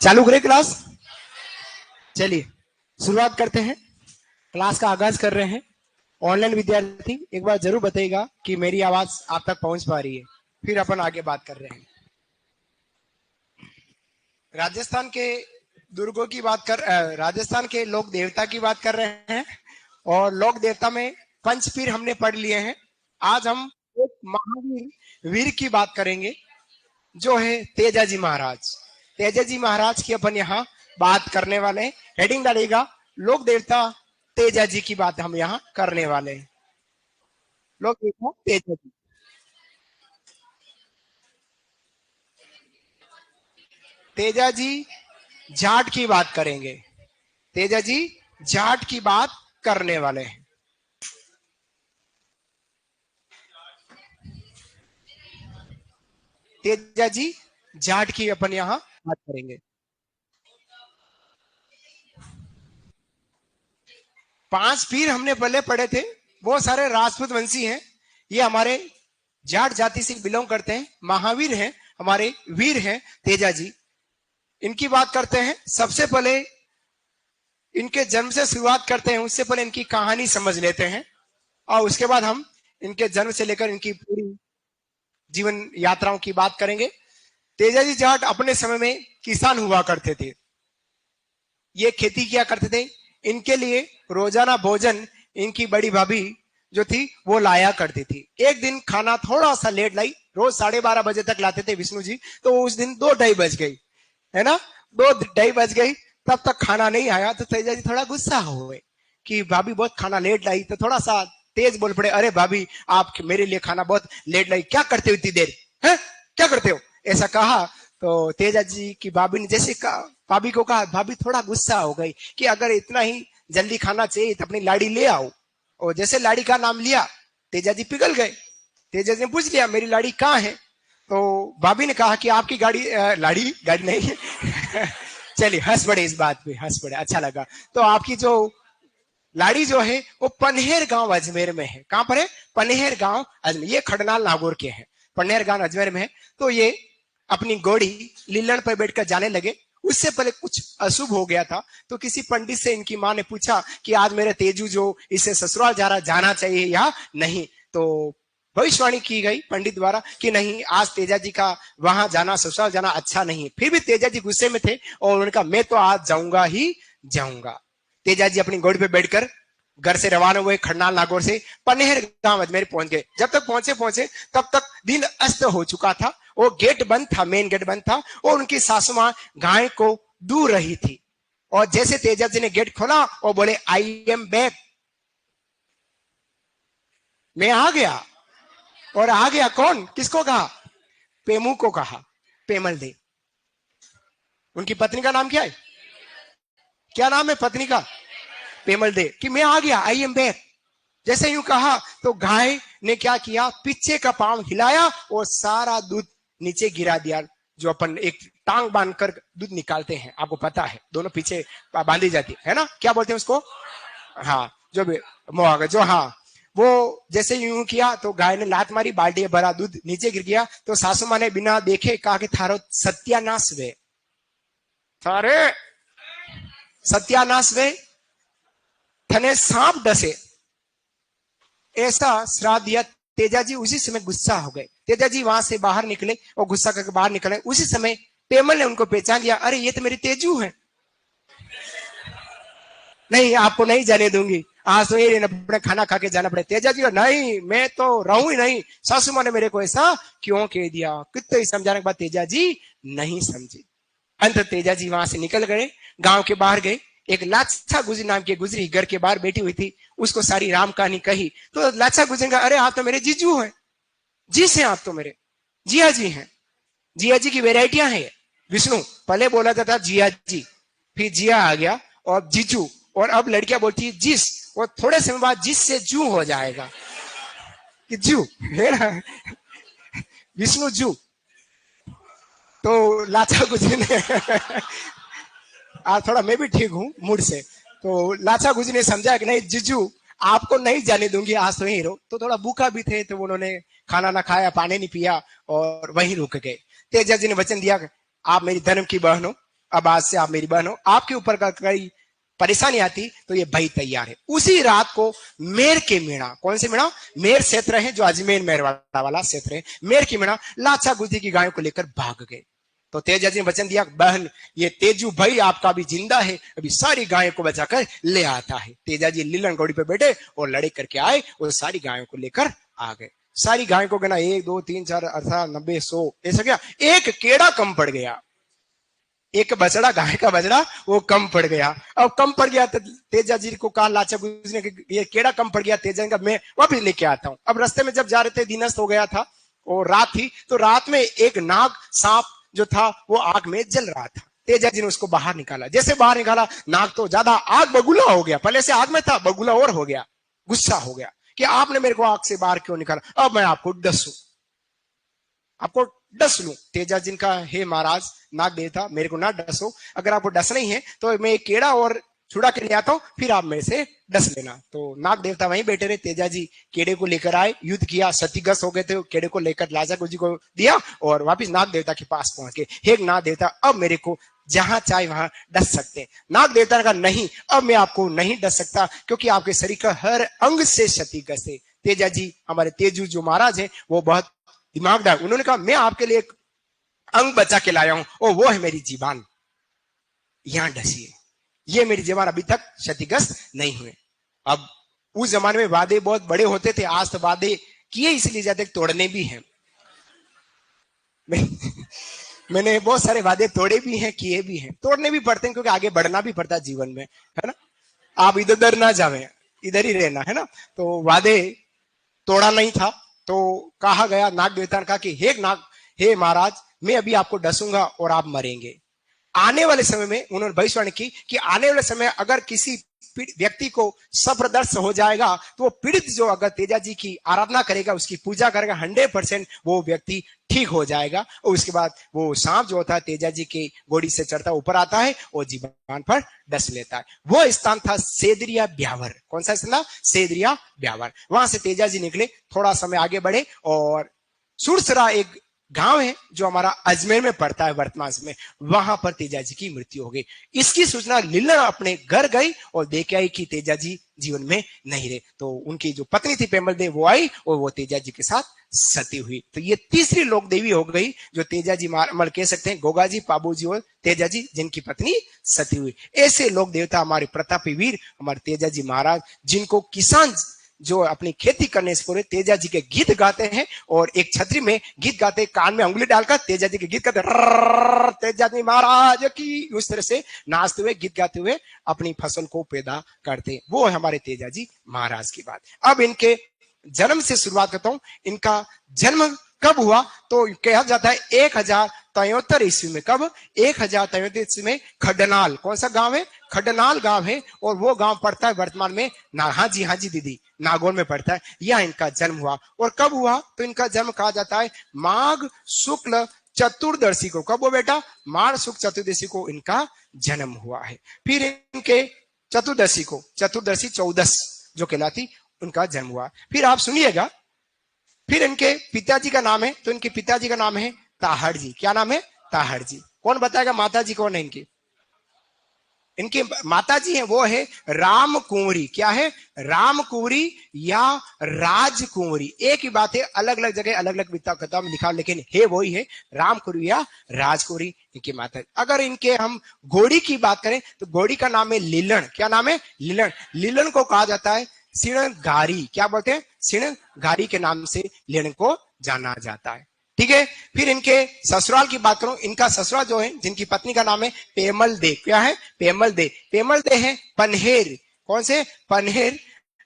चालू करें क्लास। चलिए शुरुआत करते हैं। क्लास का आगाज कर रहे हैं। ऑनलाइन विद्यार्थी एक बार जरूर बताइएगा कि मेरी आवाज आप तक पहुंच पा रही है, फिर अपन आगे बात कर रहे हैं। राजस्थान के दुर्गों की बात कर राजस्थान के लोक देवता की बात कर रहे हैं और लोक देवता में पंचपीर हमने पढ़ लिए हैं। आज हम एक महावीर वीर की बात करेंगे जो है तेजाजी महाराज। तेजाजी महाराज की अपन यहाँ बात करने वाले हैं। हेडिंग डालेगा लोक देवता तेजाजी की बात हम यहाँ करने वाले हैं। लोक देवता तेजाजी। तेजाजी जाट की बात करेंगे। तेजाजी जाट की बात करने वाले हैं। तेजाजी जाट की अपन यहाँ बात करेंगे। पांच पीर हमने पहले पढ़े थे, वो सारे राजपूत वंशी हैं। ये हमारे जाट जाति से बिलोंग करते हैं। महावीर हैं, हमारे वीर हैं तेजाजी। इनकी बात करते हैं। सबसे पहले इनके जन्म से शुरुआत करते हैं, उससे पहले इनकी कहानी समझ लेते हैं और उसके बाद हम इनके जन्म से लेकर इनकी पूरी जीवन यात्राओं की बात करेंगे। तेजाजी जाट अपने समय में किसान हुआ करते थे। ये खेती किया करते थे। इनके लिए रोजाना भोजन इनकी बड़ी भाभी जो थी वो लाया करती थी। एक दिन खाना थोड़ा सा लेट लाई, रोज 12:30 बजे तक लाते थे विष्णु जी, तो उस दिन 2:30 बज गई, है ना, 2:30 बज गई, तब तक खाना नहीं आया। तो तेजाजी थोड़ा गुस्सा हुए कि भाभी बहुत खाना लेट लाई, तो थोड़ा सा तेज बोल पड़े, अरे भाभी आप मेरे लिए खाना बहुत लेट लाई, क्या करते हो इतनी देर, है क्या करते हो, ऐसा कहा। तो तेजाजी की भाभी ने जैसे कहा, भाभी को कहा, भाभी थोड़ा गुस्सा हो गई कि अगर इतना ही जल्दी खाना चाहिए तो अपनी लाड़ी ले आओ। और जैसे लाड़ी का नाम लिया तेजाजी पिघल गए। तेजाजी ने पूछ लिया मेरी लाड़ी कहाँ है। तो भाभी ने कहा कि आपकी लाड़ी गाड़ी नहीं है चलिए हंस पड़े, इस बात पे हंस पड़े, अच्छा लगा। तो आपकी जो लाड़ी जो है वो पनहेर गांव अजमेर में है। कहां पर है? पनहेर गांव अजमेर। ये खड़नाल नागौर के हैं, पनहेर गांव अजमेर में है। तो ये अपनी घोड़ी लीलन पर बैठकर जाने लगे। उससे पहले कुछ अशुभ हो गया था, तो किसी पंडित से इनकी मां ने पूछा कि आज मेरे तेजू जो इसे ससुराल जा रहा, जाना चाहिए या नहीं। तो भविष्यवाणी की गई पंडित द्वारा कि नहीं, आज तेजाजी का वहां जाना, ससुराल जाना अच्छा नहीं है। फिर भी तेजाजी गुस्से में थे और उन्होंने कहा मैं तो आज जाऊंगा ही जाऊंगा। तेजाजी अपनी घोड़ी पे बैठकर घर से रवाना हुए खड़नाल नागौर से पनहेर गांव अजमेर पहुंच गए। जब तक पहुंचे तब तक दिन अस्त हो चुका था। वो गेट बंद था, मेन गेट बंद था और उनकी सासू मां गाय को दूर रही थी। और जैसे तेजाजी ने गेट खोला और बोले आई एम बैक, मैं आ गया। और आ गया कौन, किसको कहा? पेमू को कहा, पेमल दे। उनकी पत्नी का नाम क्या है? क्या नाम है पत्नी का? पेमल दे। कि मैं आ गया, आई एम बैक। जैसे यूं कहा तो गाय ने क्या किया, पीछे का पांव हिलाया और सारा दूध नीचे गिरा दिया। जो अपन एक टांग बांधकर दूध निकालते हैं, आपको पता है, दोनों पीछे बांधी जाती है ना, क्या बोलते हैं उसको? हाँ, जो मोहागा, जो हाँ, वो जैसे यूं किया तो गाय ने लात मारी, बाल्टी भरा दूध नीचे गिर गया। तो सासू मां ने बिना देखे कहा कि थारो सत्यानाश वे, थारे सत्यानाश वे, थने सांप डसे, ऐसा श्राप दिया। तेजाजी उसी समय गुस्सा हो गए। तेजाजी वहां से बाहर निकले और गुस्सा करके बाहर निकले। उसी समय पेमल ने उनको पहचान लिया, अरे ये तो मेरी तेजू है, नहीं आपको नहीं जाने दूंगी, आज तो ये अपने खाना खा के जाना पड़े। तेजाजी का नहीं, मैं तो रहूं ही नहीं, सासू मां ने मेरे को ऐसा क्यों कह दिया। कितने समझाने के बाद तेजाजी नहीं समझे। अंत तेजाजी वहां से निकल गए, गांव के बाहर गए। एक लाचा गुजरी नाम की गुजरी घर के बाहर बैठी हुई थी, उसको सारी राम कहानी कही। तो लाचा गुजरी का, अरे आप तो मेरे जीजू हैं, जी से आप तो मेरे जिया जी हैं। जिया जी की वेराइटियां हैं। विष्णु पहले बोला जाता जिया जी, फिर जिया आ गया और जीजू, और अब लड़कियां बोलती है जिस, और थोड़े समय बाद जिस से जू हो जाएगा कि जू है ना, विष्णु जू। तो लाचा गुजरी ने आज थोड़ा मैं भी ठीक हूं मूड से। तो लाचा गुजरी ने समझा कि नहीं जीजू आपको नहीं जाने दूंगी, आज तो यहीं रहो। तो थोड़ा भूखा भी थे, तो उन्होंने खाना ना खाया, पानी नहीं पिया और वहीं रुक गए। तेजाजी ने वचन दिया आप मेरी धर्म की बहन हो, अब आज से आप मेरी बहन हो, आपके ऊपर का कोई परेशानी आती तो ये भाई तैयार है। उसी रात को मेर के मीणा, कौन से मीणा, मेर क्षेत्र है जो अजमेर मेरवाड़ा वाला क्षेत्र है, मेर की मीणा लाचा गुजरी की गायों को लेकर भाग गए। तो तेजा जी ने वचन दिया, बहन ये तेजू भाई आपका भी जिंदा है, अभी सारी गायों को बचाकर ले आता है। तेजा जी लीलन घोड़ी पे बैठे और लड़े करके आए और सारी गायों को लेकर आ गए। सारी गायों को गिना 1 2 3 4 18 90 100 ऐसा क्या, एक केड़ा कम पड़ गया, एक बछड़ा, गाय का बछड़ा वो कम पड़ गया। अब कम पड़ गया तो तेजा जी को कहा लाचा गुजरी ने, ये केड़ा कम पड़ गया। तेजा जी का मैं वापिस लेके आता हूं। अब रास्ते में जब जा रहे थे दिनस्त हो गया था और रात थी, तो रात में एक नाग सांप जो था वो आग में जल रहा था। तेजा जी ने उसको बाहर निकाला। जैसे बाहर निकाला, नाग तो ज्यादा आग बगुला हो गया, पहले से आग में था, बगुला और हो गया, गुस्सा हो गया कि आपने मेरे को आग से बाहर क्यों निकाला, अब मैं आपको डसूं, आपको डस लूं। तेजा जी का, हे महाराज नाग देवता मेरे को ना डसो, अगर आपको डस नहीं है तो मैं एक केड़ा और छुड़ा के ले आता हूं, फिर आप मेरे से डस लेना। तो नाग देवता वहीं बैठे रहे। तेजा जी केड़े को लेकर आए, युद्ध किया, क्षतिग्रस्त हो गए थे, केड़े को लेकर लाचा गुजरी को दिया और वापिस नाग देवता के पास पहुंच गए। हे नाग देवता अब मेरे को जहां चाहे वहां डस सकते हैं। नाग देवता ने कहा नहीं, अब मैं आपको नहीं डस सकता क्योंकि आपके शरीर का हर अंग से क्षतिग्रस्त है। तेजा जी, हमारे तेजू जो महाराज है वो बहुत दिमागदार, उन्होंने कहा मैं आपके लिए एक अंग बचा के लाया हूं और वो है मेरी जीवान, यहां डसिए। ये मेरी जीवान अभी तक क्षतिग्रस्त नहीं हुए। अब उस जमाने में वादे बहुत बड़े होते थे, आज तो वादे किए इसलिए जाते तोड़ने भी हैं। मैंने बहुत सारे वादे तोड़े भी हैं, किए भी हैं, तोड़ने भी पड़ते हैं क्योंकि आगे बढ़ना भी पड़ता है जीवन में, है ना। आप इधर उधर ना जावे, इधर ही रहना, है ना। तो वादे तोड़ा नहीं था तो कहा गया, नाग देवता ने कहा कि हे नाग, हे महाराज मैं अभी आपको डसूंगा और आप मरेंगे। आने वाले समय में उन्होंने भविष्यवाणी की कि आने वाले समय अगर किसी व्यक्ति को सफरदर्श हो जाएगा तो वो पीड़ित जो अगर तेजा जी की आराधना करेगा, उसकी पूजा करेगा, 100% वो व्यक्ति ठीक हो जाएगा। और उसके बाद वो सांप जो होता है तेजा जी के घोड़ी से चढ़ता ऊपर आता है और जीवान पर डस लेता है। वो स्थान था सेदरिया ब्यावर। कौन सा स्थान था? सेदरिया ब्यावर। वहां से तेजा जी निकले, थोड़ा समय आगे बढ़े और सुरसरा एक गांव है जो हमारा अजमेर में पड़ता है वर्तमान समय, वहां पर तेजा जी की मृत्यु हो गई। इसकी सूचना लीलन अपने घर गई और देख आई कि तेजा जी जीवन में नहीं रहे। तो उनकी जो पत्नी थी पेमल देव वो आई और वो तेजा जी के साथ सती हुई। तो ये तीसरी लोक देवी हो गई जो तेजा जी मल कह सकते हैं, गोगा जी, पाबू जी और तेजा जी जिनकी पत्नी सती हुई। ऐसे लोक देवता हमारे प्रतापी वीर हमारे तेजा जी महाराज, जिनको किसान जो अपनी खेती करने से पूरे तेजा जी के गीत गाते हैं और एक छतरी में गीत गाते, कान में उंगली डालकर तेजा जी के गीत गाते, तेजा जी महाराज की, उस तरह से नाचते हुए गीत गाते हुए अपनी फसल को पैदा करते। वो है हमारे तेजा जी महाराज की बात। अब इनके जन्म से शुरुआत करता हूं। इनका जन्म कब हुआ तो कहा जाता है 1073 ईस्वी में। कब? 1073 ईस्वी में खडनाल, कौन सा गांव है? खडनाल गांव है और वो गांव पड़ता है वर्तमान में हाँ जी दीदी, नागौर में पड़ता है। यह इनका जन्म हुआ। और कब हुआ तो इनका जन्म कहा जाता है माघ शुक्ल चतुर्दशी को। कब हो बेटा? माघ शुक्ल चतुर्दशी को इनका जन्म हुआ है। फिर इनके चतुर्दशी को, चतुर्दशी 14 जो कहलाती, उनका जन्म हुआ। फिर आप सुनिएगा, फिर इनके पिताजी का नाम है, तो इनके पिताजी का नाम है ताहड़ जी। क्या नाम है? ताहड़ जी। कौन बताएगा माता जी कौन है इनकी? इनकी माता जी है वो है राम कुंवरी। क्या है? राम कुंवरी या राजकुंवरी, एक ही बात है, अलग अलग जगह अलग अलग कथा में लिखा, लेकिन है वही है, राम कुंवरी या राजकुंवरी इनकी माता। अगर इनके हम घोड़ी की बात करें तो घोड़ी का नाम है लीलन। क्या नाम है? लीलन। लीलन को कहा जाता है सिणगारी। क्या बोलते हैं? सिणगारी के नाम से लीलन को जाना जाता है। ठीक है। फिर इनके ससुराल की बात करूं, इनका ससुराल जो है, जिनकी पत्नी का नाम है पेमल दे। क्या है? पेमल दे। पेमल दे है पनहेर। कौन से? पनहेर,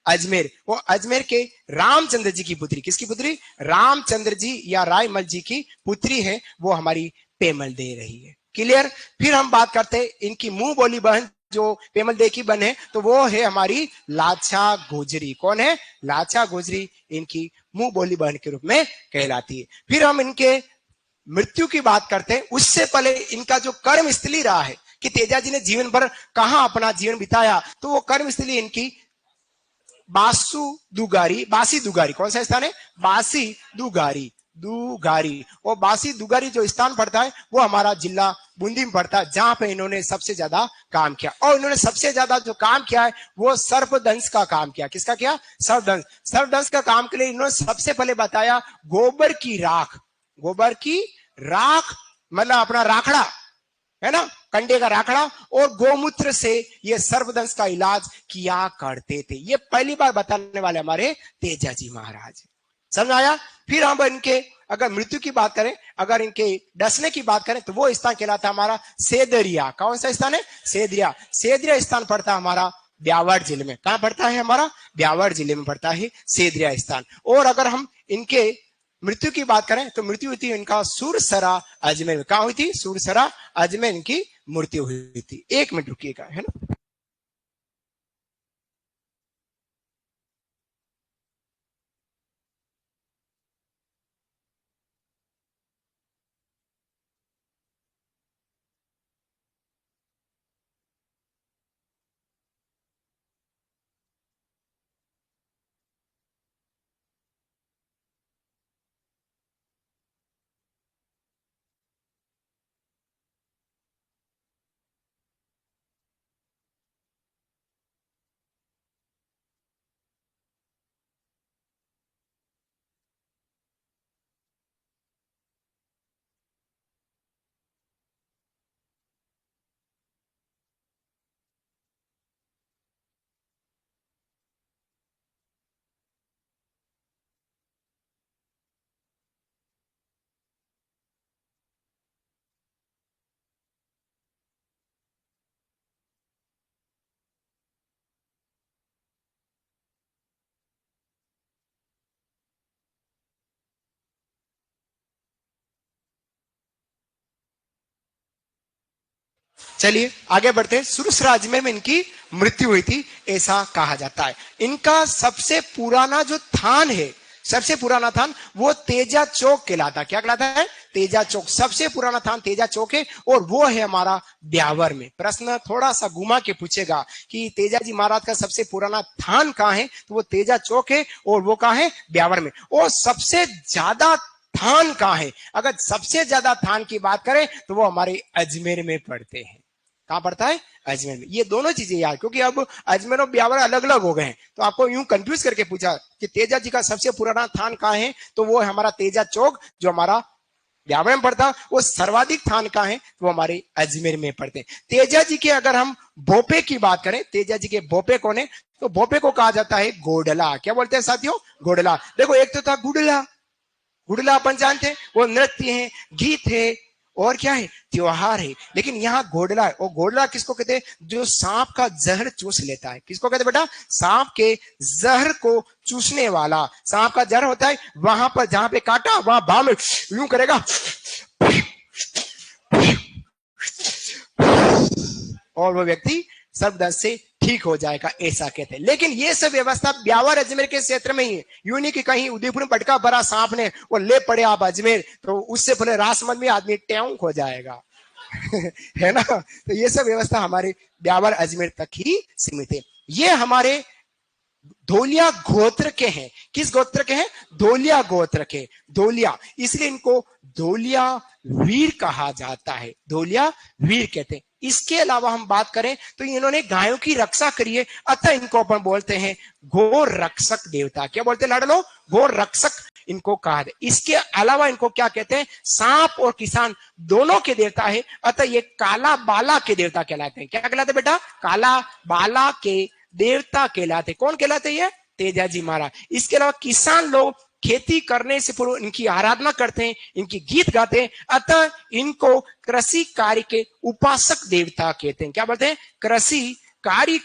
अजमेर। वो अजमेर के रामचंद्र जी की पुत्री। किसकी पुत्री? रामचंद्र जी या रायमल जी की पुत्री है, वो हमारी पेमल दे रही है। क्लियर। फिर हम बात करते हैं इनकी मुंह बोली बहन जो पेमल दे की बहन है, तो वो है हमारी लाचा गुजरी। कौन है? लाचा गुजरी इनकी मुंह बोली बहन के रूप में कहलाती है। फिर हम इनके मृत्यु की बात करते हैं, उससे पहले इनका जो कर्म स्थली रहा है कि तेजा जी ने जीवन भर कहां अपना जीवन बिताया, तो वो कर्म स्थली इनकी बासु दुगारी, बासी दुगारी। कौन सा स्थान है? बासी दुगारी। दुगारी। और बासी दुगारी जो स्थान पड़ता है वो हमारा जिला बूंदी में पड़ता है, जहां पे इन्होंने सबसे ज्यादा काम किया। और इन्होंने सबसे ज्यादा जो काम किया है वो सर्पदंश का काम किया। किसका किया? सर्पदंश। सर्पदंश का काम के लिए इन्होंने सबसे पहले बताया गोबर की राख। गोबर की राख मतलब अपना राखड़ा है ना, कंडे का राखड़ा और गोमूत्र से ये सर्पदंश का इलाज किया करते थे। ये पहली बार बताने वाले हमारे तेजाजी महाराज। समझ आया? फिर हम इनके अगर मृत्यु की बात करें, अगर इनके डसने की बात करें तो वो स्थान कहलाता है हमारा सेदरिया। कौन सा स्थान है? सेदरिया। सेदरिया स्थान पड़ता है हमारा ब्यावर जिले में। कहां पड़ता है? हमारा ब्यावर जिले में पड़ता है सेदरिया स्थान। और अगर हम इनके मृत्यु की बात करें तो मृत्यु हुई थी इनका सुरसरा अजमेर में। कहां हुई थी? सुरसरा अजमेर इनकी मृत्यु हुई थी। 1 मिनट रुकिएगा, है ना। चलिए आगे बढ़ते हैं। सुरसरा अजमेर में इनकी मृत्यु हुई थी ऐसा कहा जाता है। इनका सबसे पुराना जो थान है, सबसे पुराना थान वो तेजा चौक कहलाता है। क्या कहलाता है? तेजा चौक। सबसे पुराना थान तेजा चौक है और वो है हमारा ब्यावर में। प्रश्न थोड़ा सा घुमा के पूछेगा कि तेजाजी महाराज का सबसे पुराना थान कहाँ है, तो वो तेजा चौक है और वो कहाँ है? ब्यावर में। और सबसे ज्यादा थान कहाँ है? अगर सबसे ज्यादा थान की बात करें तो वो हमारे अजमेर में पड़ते हैं। कहां पड़ता है? अजमेर में। ये दोनों चीजें यार, क्योंकि अब अजमेर और ब्यावर अलग अलग हो गए हैं, तो आपको यूं कंफ्यूज करके पूछा कि तेजा जी का सबसे पुराना थान कहाँ है, तो वो है हमारा तेजा चौक जो हमारा ब्यावर में पड़ता। वो सर्वाधिक थान कहाँ है, तो वो हमारे अजमेर में पड़ते हैं। तेजा जी के अगर हम भोपे की बात करें, तेजा जी के भोपे कौन है, तो भोपे को कहा जाता है गोडला। क्या बोलते हैं साथियों? गोडला। देखो एक तो था गुडला, गुडला अपन जानते हैं, वो नृत्य है, गीत है और क्या है? त्योहार है। लेकिन यहाँ घोडला है। और घोडला किसको कहते हैं? जो सांप का जहर चूस लेता है। किसको कहते हैं बेटा? सांप के जहर को चूसने वाला। सांप का जहर होता है, वहां पर जहां पे काटा वहां भाव में यूं करेगा और वो व्यक्ति सर्पदंश से ठीक हो जाएगा, ऐसा कहते हैं। लेकिन ये सब व्यवस्था ब्यावर अजमेर के क्षेत्र में ही है। यूं नहीं कि कहीं उदयपुर में पटका भरा सांप ने वो ले पड़े आप अजमेर, तो उससे पहले राजमहल में आदमी ट्यांक हो जाएगा है ना। तो ये सब व्यवस्था हमारे ब्यावर अजमेर तक ही सीमित है। ये हमारे धोलिया गोत्र के हैं। किस गोत्र के हैं? धोलिया गोत्र के। धोलिया, इसलिए इनको धोलिया वीर कहा जाता है। धोलिया वीर कहते हैं। इसके अलावा हम बात करें तो इन्होंने गायों की रक्षा करी है, अतः इनको अपन बोलते हैं गो रक्षक देवता। क्या बोलते हैं लाडलो? गो रक्षक इनको कहा है। इसके अलावा इनको क्या कहते हैं? सांप और किसान दोनों के देवता है, अतः ये काला बाला के देवता कहलाते हैं। क्या कहलाते बेटा? काला बाला के देवता कहलाते। कौन कहलाते? ये तेजाजी महाराज। इसके अलावा किसान लोग खेती करने से पूर्व इनकी आराधना करते हैं, इनकी गीत गाते हैं, अतः इनको कृषि कार्य के उपासक देवता कहते हैं। क्या बोलते हैं? कृषि कार्य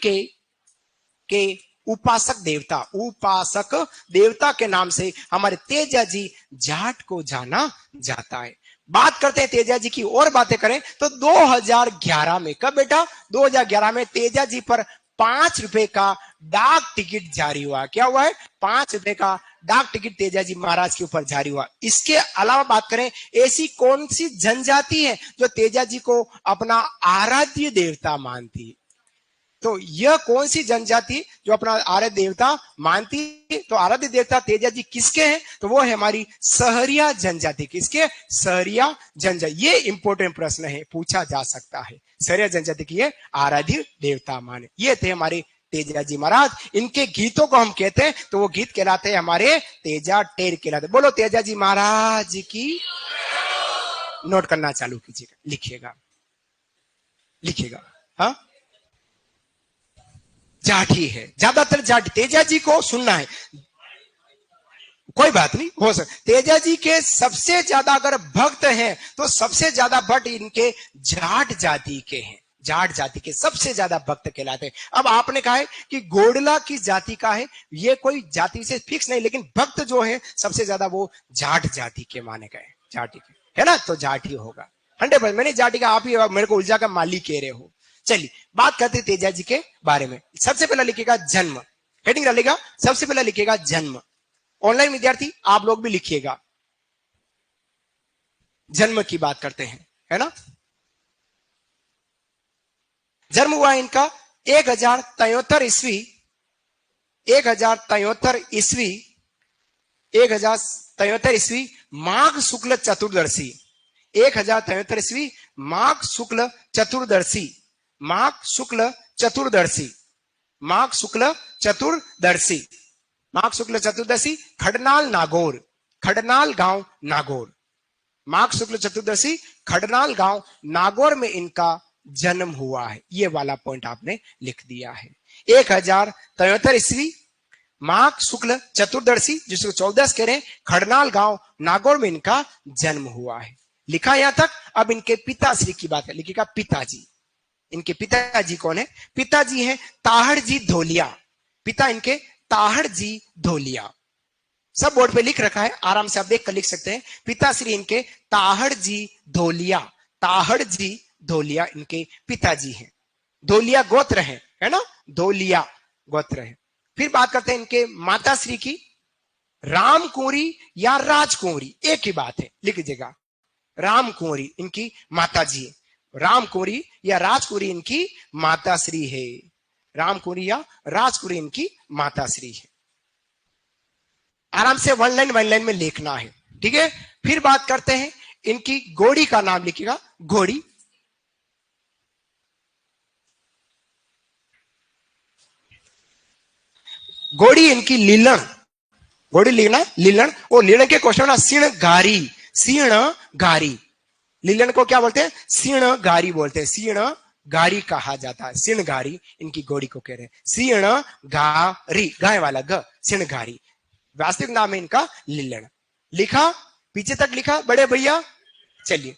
के उपासक देवता। उपासक देवता के नाम से हमारे तेजाजी जाट को जाना जाता है। बात करते हैं तेजा जी की और बातें करें तो 2011 में, कब बेटा? 2011 में तेजा जी पर 5 रुपए का डाक टिकट जारी हुआ। क्या हुआ है? 5 रुपए का डाक टिकट तेजाजी महाराज के ऊपर जारी हुआ। इसके अलावा बात करें, ऐसी कौन सी जनजाति है जो तेजाजी को अपना आराध्य देवता मानती है? तो यह कौन सी जनजाति जो अपना आराध्य देवता मानती है? तो आराध्य देवता तेजा जी किसके हैं? तो वो है हमारी सहरिया जनजाति। किसके? सहरिया जनजाति। ये इंपॉर्टेंट प्रश्न है, पूछा जा सकता है। सहरिया जनजाति की ये आराध्य देवता माने। ये थे हमारे तेजा जी महाराज। इनके गीतों को हम कहते हैं तो वो गीत कहलाते हैं हमारे तेजा टेर कहलाते। बोलो तेजा जी महाराज की। नोट करना चालू कीजिएगा, लिखिएगा लिखिएगा। हाँ, जाठी है, ज्यादातर जाठी। तेजा जी को सुनना है, कोई बात नहीं, हो सकता। तेजा जी के सबसे ज्यादा अगर भक्त हैं तो सबसे ज्यादा भक्त इनके जाट जाति के हैं। जाट जाति के सबसे ज्यादा भक्त कहलाते हैं। अब आपने कहा है कि गोडला की जाति का है, ये कोई जाति से फिक्स नहीं, लेकिन भक्त जो है सबसे ज्यादा वो जाट जाति के माने गए, जाति के, है ना? तो जाट ही होगा 100%। मैंने जाति का, आप ही मेरे को उलझा का माली कह रहे हो। चलिए बात करते तेजा जी के बारे में। सबसे पहला लिखेगा जन्म, हेडिंग डालेगा। सबसे पहला लिखेगा जन्म। ऑनलाइन विद्यार्थी आप लोग भी लिखिएगा, जन्म की बात करते हैं, है ना? जन्म हुआ इनका 1073 ईस्वी, 1073 ईस्वी, 1073 ईस्वी माघ शुक्ल चतुर्दशी। 1073 ईस्वी माघ शुक्ल चतुर्दशी, माघ शुक्ल चतुर्दशी, माघ शुक्ल चतुर्दशी, माघ शुक्ल चतुर्दशी, खडनाल नागौर, खडनाल गांव नागौर। माघ शुक्ल चतुर्दशी खडनाल गांव नागौर में इनका जन्म हुआ है। ये वाला पॉइंट आपने लिख दिया है। 1073 ईस्वी माघ शुक्ल चतुर्दशी, जिसको 14 कह रहे हैं, खडनाल गांव नागौर में इनका जन्म हुआ है। लिखा यहां तक। अब इनके पिताश्री की बात है, लिखिएगा पिताजी। इनके पिताजी कौन है? पिताजी हैं ताहड़ जी धोलिया। पिता इनके ताहड़ जी धोलिया, सब बोर्ड पे लिख रखा है, आराम से आप देख कर लिख सकते हैं। पिताश्री इनके ताहड़ जी धोलिया, ताहड़ जी धोलिया इनके पिताजी हैं। धोलिया गोत्र है ना? धोलिया गोत्र है। फिर बात करते हैं इनके माताश्री की, राम कुंवरी या राजकुंवरी, एक ही बात है, लिख लीजिएगा। राम कुंवरी इनकी माताजी है, राम कुंवरी या राजकुंवरी इनकी माताश्री है। राम कुंवरी या राजकुंवरी इनकी माताश्री है। आराम से वन लाइन में लिखना है, ठीक है? फिर बात करते हैं इनकी घोड़ी का नाम, लिखिएगा घोड़ी। घोड़ी इनकी लीलन, घोड़ी लिखना लीलन। और लीलन के क्वेश्चन ना सीण गारी, सीण गारी। लीलन को क्या बोलते हैं? सीण गारी बोलते हैं, सीण गारी कहा जाता है। सीण गारी इनकी घोड़ी को कह रहे हैं, सीण गारी, गाय वाला ग, सीण गारी। वास्तविक नाम है इनका लीलन। लिखा, पीछे तक लिखा बड़े भैया? चलिए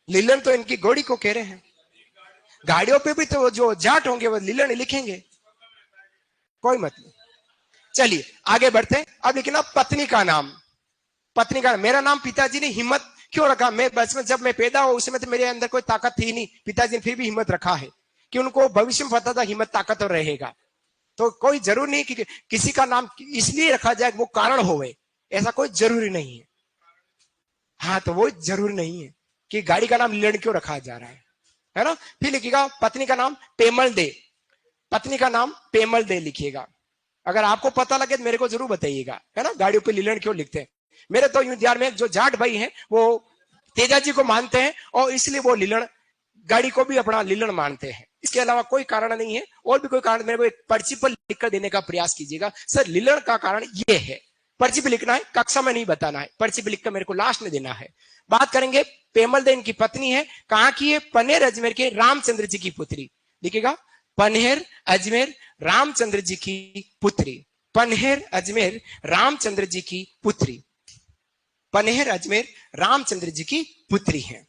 लीलन तो इनकी घोड़ी को कह रहे हैं। गाड़ियों पे भी तो जो जाट होंगे वो लीलन लिखेंगे, कोई मतलब। चलिए आगे बढ़ते हैं। अब लिखना पत्नी का नाम, पत्नी का नाम। मेरा नाम पिताजी ने हिम्मत क्यों रखा? मैं बचपन जब मैं पैदा हुआ उसमें तो मेरे अंदर कोई ताकत थी नहीं, पिताजी ने फिर भी हिम्मत रखा है कि उनको भविष्य में पता था हिम्मत ताकत और रहेगा। तो कोई जरूर नहीं कि किसी का नाम इसलिए रखा जाए वो कारण होवे, ऐसा कोई जरूरी नहीं है। हाँ, तो वो जरूरी नहीं है कि गाड़ी का नाम लीलन क्यों रखा जा रहा है ना? फिर लिखिएगा पत्नी का नाम पेमल दे, पत्नी का नाम पेमल दे लिखिएगा। अगर आपको पता लगे तो मेरे को जरूर बताइएगा, है ना? गाड़ियों पे लीलन क्यों लिखते हैं? मेरे तो यूं ध्यान में जो जाट भाई हैं वो तेजा जी को मानते हैं और इसलिए वो लीलन गाड़ी को भी अपना लीलन मानते हैं। इसके अलावा कोई कारण नहीं है। और भी कोई कारण मेरे को एक पर्ची पर लिखकर देने का प्रयास कीजिएगा, सर लीलन का कारण ये है। पर्ची पे लिखना है, कक्षा में नहीं बताना है, पर्ची पे लिखकर मेरे को लास्ट में देना है। बात करेंगे पेमल दे इनकी पत्नी है, कहां की है? पनेर अजमेर के रामचंद्र जी की पुत्री। लिखिएगा पनहेर अजमेर रामचंद्र जी की पुत्री, पनहेर अजमेर रामचंद्र जी की पुत्री, पनहेर अजमेर रामचंद्र जी की पुत्री है,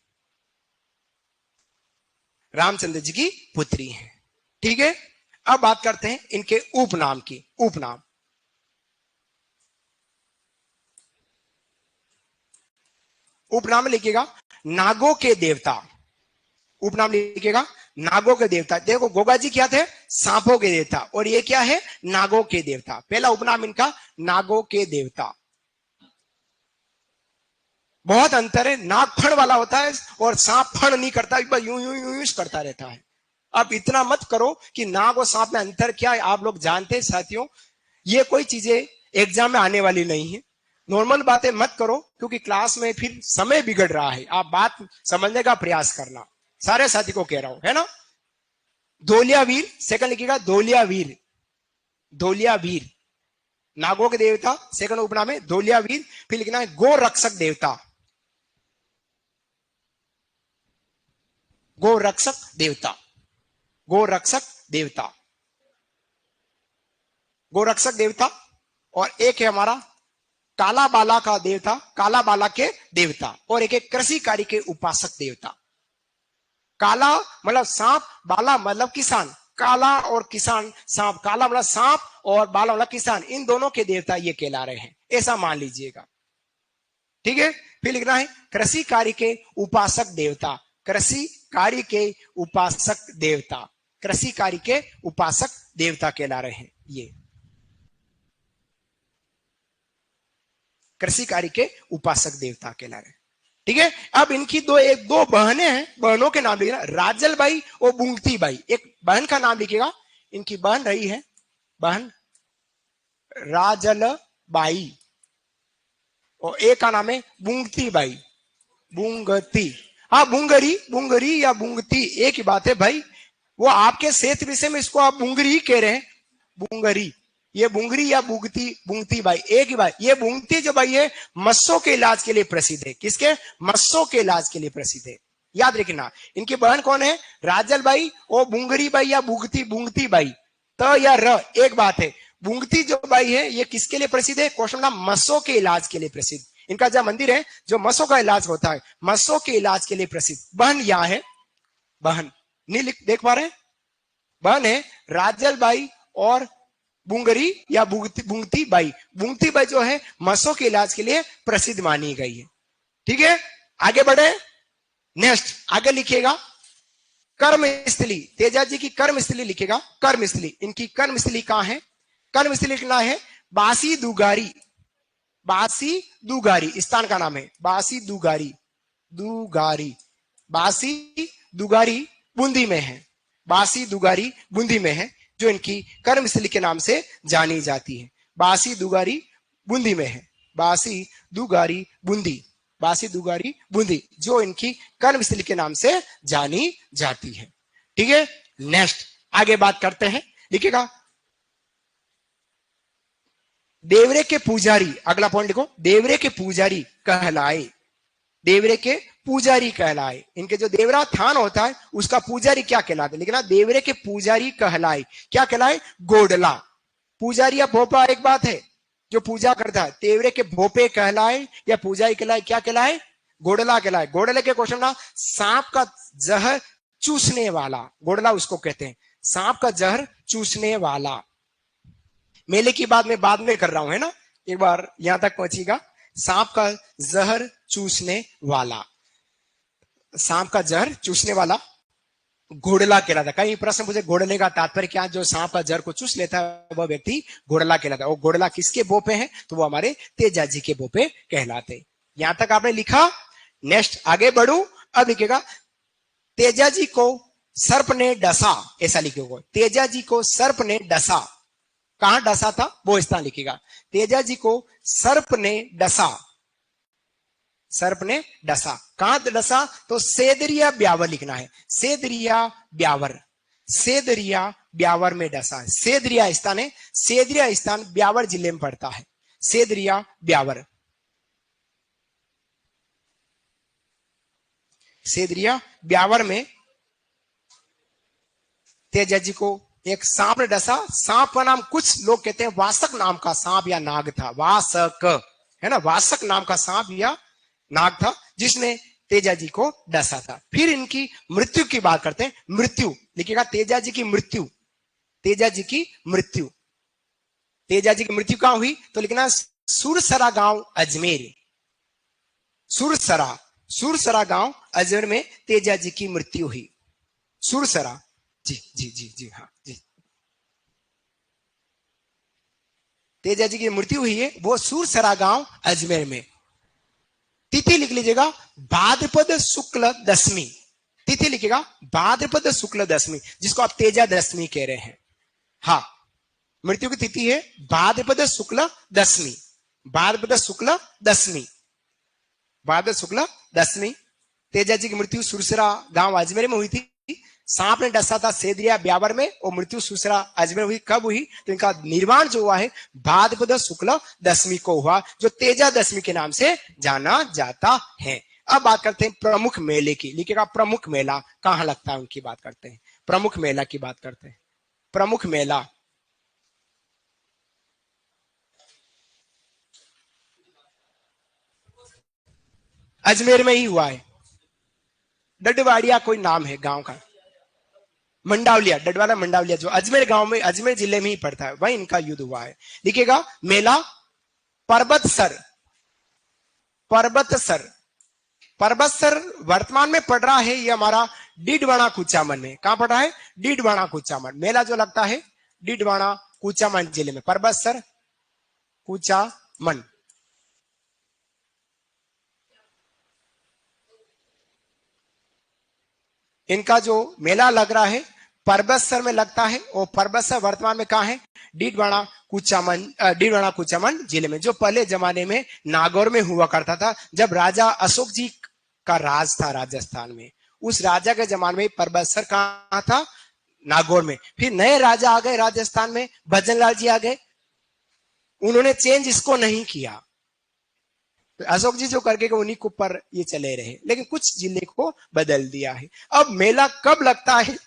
रामचंद्र जी की पुत्री है। ठीक है, अब बात करते हैं इनके उपनाम की। उपनाम, उपनाम लिखिएगा नागों के देवता। उपनाम लिखिएगा नागों के देवता। देखो गोगा जी क्या थे? सांपों के देवता, और ये क्या है? नागों के देवता। पहला उपनाम इनका नागों के देवता। बहुत अंतर है। नाग फण वाला होता है और सांप फण नहीं करता, बस यूं यूं यूं यूं करता रहता है। अब इतना मत करो कि नाग और सांप में अंतर क्या है, आप लोग जानते हैं साथियों। ये कोई चीजें एग्जाम में आने वाली नहीं है। नॉर्मल बातें मत करो, क्योंकि क्लास में फिर समय बिगड़ रहा है। आप बात समझने का प्रयास करना, सारे साथी को कह रहा हूं, है ना। धोलिया वीर, सेकंड लिखिएगा धोलिया वीर। धोलिया वीर नागों के देवता, सेकंड उपनाम है धोलिया वीर। फिर लिखना है गो रक्षक देवता। गो रक्षक देवता, गो रक्षक देवता, गो रक्षक देवता। और एक है हमारा काला बाला का देवता, काला बाला के देवता। और एक है कृषि कार्य के उपासक देवता। काला मतलब सांप, बाला मतलब किसान। काला और किसान सांप, काला मतलब सांप और बाला मतलब किसान, इन दोनों के देवता ये कहला रहे हैं, ऐसा मान लीजिएगा। ठीक है। फिर लिखना है कृषि कार्य के उपासक देवता। कृषि कार्य के उपासक देवता, कृषि कार्य के उपासक देवता कहला रहे हैं ये, कृषि कार्य के उपासक देवता कहला रहे हैं। ठीक है। अब इनकी दो बहनें हैं, बहनों के नाम लिखना, राजल बाई और बुंगती बाई। एक बहन का नाम लिखेगा, इनकी बहन रही है बहन राजल बाई, और एक का नाम है बुंगती बाई, बुंगती। हाँ, बुंगरी, बुंगरी या बुंगती एक ही बात है भाई। वो आपके क्षेत्र विषय में इसको आप बुंगरी ही कह रहे हैं, बुंगरी। ये बुंगरी या बुंगती, बुंगती बाई एक ही बात। ये बुंगती जो भाई है मस्सों के इलाज के लिए प्रसिद्ध है। किसके? मस्सों के इलाज के लिए प्रसिद्ध है, याद रखना। इनकी बहन कौन है? राजल बाई और बुंगरी बाई या बुंगती, बुंगती बाई। त या र एक बात है। बुंगती जो बाई है ये किसके लिए प्रसिद्ध है? क्वेश्चन ना, मस्सों के इलाज के लिए प्रसिद्ध। इनका जो मंदिर है जो मस्सों का इलाज होता है, मस्सों के इलाज के लिए प्रसिद्ध। बहन यहां है, बहन नहीं लिख देख पा रहे हैं, बहन है राजल बाई और बुंगरी या बुंगती बाई। बुंगती बाई जो है मस्सों के इलाज के लिए प्रसिद्ध मानी गई है। ठीक है, आगे बढ़े। नेक्स्ट आगे लिखिएगा कर्मस्थली, तेजा जी की कर्मस्थली लिखेगा, कर्मस्थली। इनकी कर्मस्थली कहां है? कर्मस्थली लिखना है बासी दुगारी। बासी दुगारी स्थान का नाम है, बासी दुगारी, दुगारी, बासी दुगारी बूंदी में है, बासी दुगारी बूंदी में है, जो इनकी कर्मस्थली के नाम से जानी जाती है। बासी दुगारी बूंदी में है, बासी दुगारी बूंदी, बासी दुगारी बूंदी, जो इनकी कर्मस्थली के नाम से जानी जाती है। ठीक है, नेक्स्ट आगे बात करते हैं। लिखिएगा देवरे के पुजारी, अगला पॉइंट लिखो, देवरे के पुजारी कहलाए, देवरे के पुजारी कहलाए। इनके जो देवरा थान होता है उसका पुजारी क्या कहलाते? लेकिन देवरे के पुजारी कहलाए, क्या कहलाए? गोडला। पुजारी या भोपा एक बात है, जो पूजा करता है। देवरे के भोपे कहलाए या पुजारी कहलाए, क्या कहलाए? गोडला कहलाए। गोडले के क्वेश्चन ना, सांप का जहर चूसने वाला, गोडला उसको कहते हैं, सांप का जहर चूसने वाला। मेले की बात मैं बाद में कर रहा हूं, है ना, एक बार यहां तक पहुंचेगा। सांप का जहर चूसने वाला, सांप का जहर चूसने वाला घोड़ला कहलाता। कई प्रश्न पूछे घोड़ले का तात्पर्य क्या? जो सांप का जहर को चूस लेता है वह व्यक्ति घोड़ला कहलाता है। और घोड़ला किसके बोपे हैं? तो वो हमारे तेजा जी के बोपे कहलाते। यहां तक आपने लिखा। नेक्स्ट आगे बढ़ू, अब लिखेगा तेजा जी को सर्प ने डसा, ऐसा लिखेगा, तेजा जी को सर्प ने डसा। कहां डसा था वो स्थान लिखेगा। तेजा जी को सर्प ने डसा, सर्प ने डसा, कहां डसा? तो सेदरिया ब्यावर लिखना है, सेदरिया ब्यावर, सेदरिया ब्यावर में डसा है। सेदरिया स्थान है, सेदरिया स्थान ब्यावर जिले में पड़ता है, सेदरिया ब्यावर, सेदरिया ब्यावर में तेजा जी को एक सांप ने डसा। सांप का नाम कुछ लोग कहते हैं वासक नाम का सांप या नाग था, वासक है ना, वासक नाम का सांप या नाग था जिसने तेजा जी को डसा था। फिर इनकी मृत्यु की बात करते हैं। मृत्यु लिखिएगा तेजा जी की मृत्यु, तेजा जी की मृत्यु, तेजा जी की मृत्यु कहां हुई? तो लिखना सुरसरा गांव अजमेर, सुरसरा, सुरसरा गांव अजमेर में तेजा जी की मृत्यु हुई। सुरसरा, जी जी जी जी हाँ जी, तेजा जी की मृत्यु हुई है वो सुरसरा गांव अजमेर में। तिथि लिख लीजिएगा भाद्रपद शुक्ल दशमी, तिथि लिखिएगा भाद्रपद शुक्ल दशमी, जिसको आप तेजा दशमी कह रहे हैं। हाँ, मृत्यु की तिथि है भाद्रपद शुक्ल दशमी, भाद्रपद शुक्ल दशमी, भाद्रपद शुक्ल दशमी। तेजा जी की मृत्यु सुरसरा गांव अजमेर में हुई थी। सांप ने डसा था सेदरिया ब्यावर में, और मृत्यु सुरसरा अजमेर हुई। कब हुई? तो इनका निर्माण जो हुआ है भाद्रपद शुक्ल दशमी को हुआ, जो तेजा दशमी के नाम से जाना जाता है। अब बात करते हैं प्रमुख मेले की। लिखिएगा प्रमुख मेला कहां लगता है, उनकी बात करते हैं। प्रमुख मेला की बात करते हैं। प्रमुख मेला अजमेर में ही हुआ है। डडवाड़िया कोई नाम है गांव का, मंडावलिया, डडवाला मंडावलिया, जो अजमेर गांव में, अजमेर जिले में ही पड़ता है, वही इनका युद्ध हुआ है। लिखिएगा मेला पर्वतसर, पर्वतसर, पर्वतसर वर्तमान में पड़ रहा है ये हमारा डीडवाना कुचामन में। कहां पड़ रहा है? डीडवाना कुचामन। मेला जो लगता है डीडवाना कुचामन जिले में, पर्वतसर कुचामन। इनका जो मेला लग रहा है पर्वतसर में लगता है, और पर्वतसर वर्तमान में कहां है? डीडवाना कुचामन, डीडवाना कुचामन जिले में, जो पहले जमाने में नागौर में हुआ करता था। जब राजा अशोक जी का राज था राजस्थान में, उस राजा के जमाने में पर्वतसर कहां था? नागौर में। फिर नए राजा आ गए राजस्थान में, भजनलाल जी आ गए, उन्होंने चेंज इसको नहीं किया। तो अशोक जी जो करके उन्हीं के ऊपर ये चले रहे, लेकिन कुछ जिले को बदल दिया है। अब मेला कब लगता है?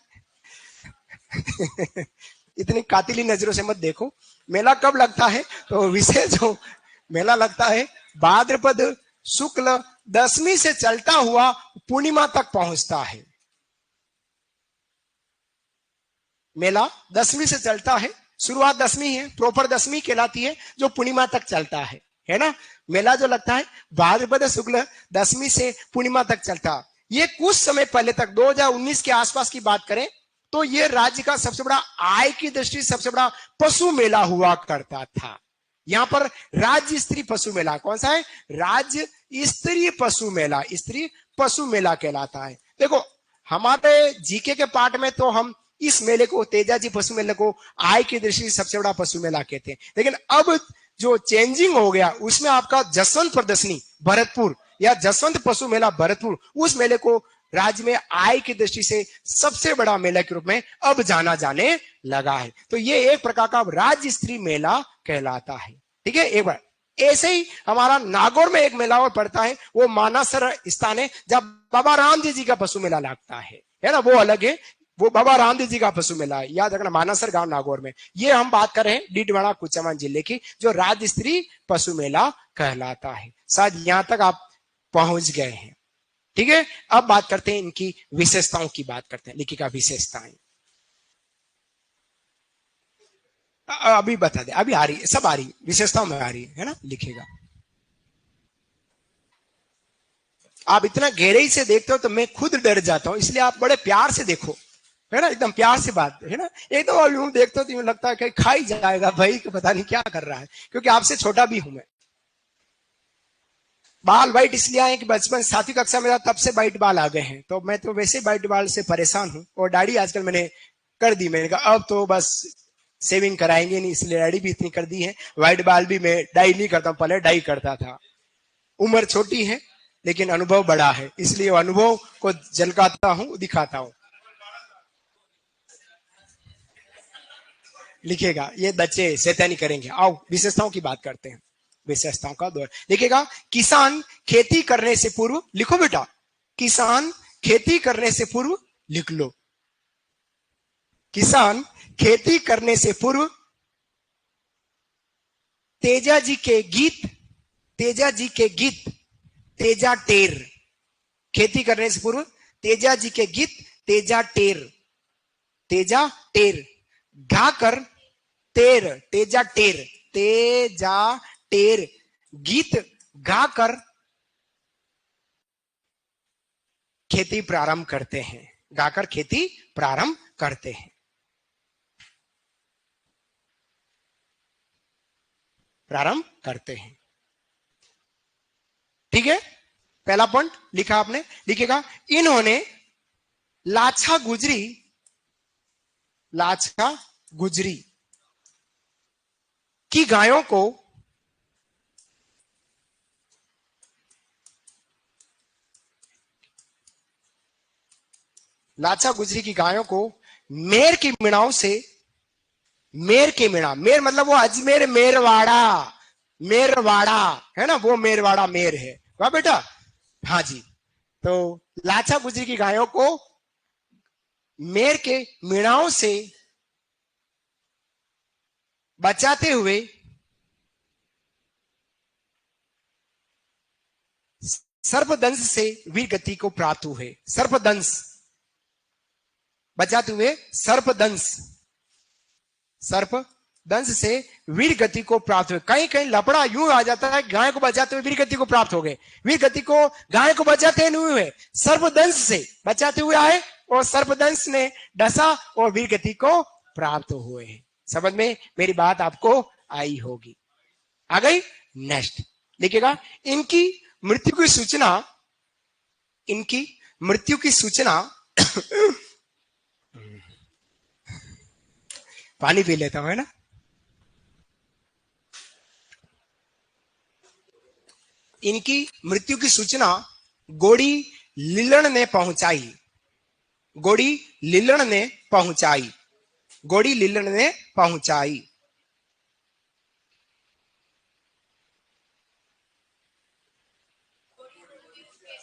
इतनी कातिली नजरों से मत देखो। मेला कब लगता है? तो विशेष जो मेला लगता है भाद्रपद शुक्ल दशमी से चलता हुआ पूर्णिमा तक पहुंचता है। मेला दशमी से चलता है, शुरुआत दशमी है, प्रॉपर दशमी कहलाती है, जो पूर्णिमा तक चलता है ना। मेला जो लगता है भाद्रपद शुक्ल दशमी से पूर्णिमा तक चलता। ये कुछ समय पहले तक 2019 के आसपास की बात करें तो ये राज्य का सबसे बड़ा, आय की दृष्टि सबसे बड़ा पशु मेला हुआ करता था। यहां पर राज्य स्त्री पशु मेला, कौन सा है? राज्य स्त्री पशु मेला, स्त्री पशु मेला कहलाता है। देखो हमारे जीके के पार्ट में तो हम इस मेले को, तेजा जी पशु मेले को आय की दृष्टि से सबसे बड़ा पशु मेला कहते हैं। लेकिन अब जो चेंजिंग हो गया, उसमें आपका जसवंत प्रदर्शनी भरतपुर या जसवंत पशु मेला भरतपुर, उस मेले को राज्य में आय की दृष्टि से सबसे बड़ा मेला के रूप में अब जाना जाने लगा है। तो ये एक प्रकार का राज्य स्त्री मेला कहलाता है। ठीक है, एक बार ऐसे ही हमारा नागौर में एक मेला और पड़ता है, वो मानसर स्थान है जब बाबा रामदेव जी का पशु मेला लगता है ना, वो अलग है। वो बाबा रामदेव जी का पशु मेला है, याद रखना, मानसर गांव नागौर में। ये हम बात कर रहे हैं डीडवाना कुचामन जिले की, जो राज्य स्त्री पशु मेला कहलाता है। शायद यहां तक आप पहुंच गए हैं। ठीक है, अब बात करते हैं इनकी विशेषताओं की, बात करते हैं लिखिका विशेषताएं। अभी बता दे, अभी आ रही है, सब आ रही है, विशेषताओं में आ रही है ना, लिखेगा। आप इतना गहराई से देखते हो तो मैं खुद डर जाता हूं, इसलिए आप बड़े प्यार से देखो, है ना, एकदम प्यार से बात है ना। एक तो यूं देखते हो तो यूं लगता है कि खा ही जाएगा भाई, कि पता नहीं क्या कर रहा है, क्योंकि आपसे छोटा भी हूं मैं। बाल वाइट इसलिए आए कि बचपन 7वीं कक्षा में था तब से वाइट बाल आ गए हैं, तो मैं तो वैसे वाइट बाल से परेशान हूं। और दाढ़ी आजकल मैंने कर दी, मैंने कहा अब तो बस सेविंग कराएंगे नहीं, इसलिए दाढ़ी भी इतनी कर दी है। व्हाइट बाल भी मैं डाई नहीं करता हूं, पहले डाई करता था। उम्र छोटी है लेकिन अनुभव बड़ा है, इसलिए अनुभव को झलकाता हूं, दिखाता हूं। लिखेगा ये बच्चे शैतानी करेंगे। आओ विशेषताओं की बात करते हैं, विशेषताओं का दौर। लिखेगा किसान खेती करने से पूर्व, लिखो बेटा, किसान खेती करने से पूर्व, लिख लो, किसान खेती करने से पूर्व तेजा जी के गीत, तेजा जी के गीत, तेजा टेर, खेती करने से पूर्व तेजा जी के गीत तेजा टेर, तेजा टेर गाकर, टेर, तेजा टेर, तेजा टेर गीत गाकर खेती प्रारंभ करते हैं, गाकर खेती प्रारंभ करते हैं, प्रारंभ करते हैं। ठीक है, पहला पॉइंट लिखा आपने, लिखेगा इन्होंने लाछा गुजरी की गायों को मेर की मीणाओं से, मेर के मीणा, मेर मतलब वो अजमेर मेरवाड़ा है ना, वो मेरवाड़ा मेर है, वाह बेटा, हाँ जी। तो लाछा गुजरी की गायों को मेर के मीणाओं से बचाते हुए सर्पदंश से वीर गति को प्राप्त हुए। सर्पदंश, बचाते हुए सर्पदंश से वीर गति को प्राप्त हुए। कहीं कहीं लपड़ा यूं आ जाता है, गाय को बचाते हुए वीर गति को प्राप्त हो गए। वीर गति को गाय को बचाते नहीं हुए, सर्पदंश से बचाते हुए आए और सर्पदंश ने डसा और वीर गति को प्राप्त हुए। समझ में मेरी बात आपको आई होगी। आ गई। नेक्स्ट लिखेगा इनकी मृत्यु की सूचना पानी पी लेता हूं, है ना। इनकी मृत्यु की सूचना गोड़ी लीलण ने पहुंचाई।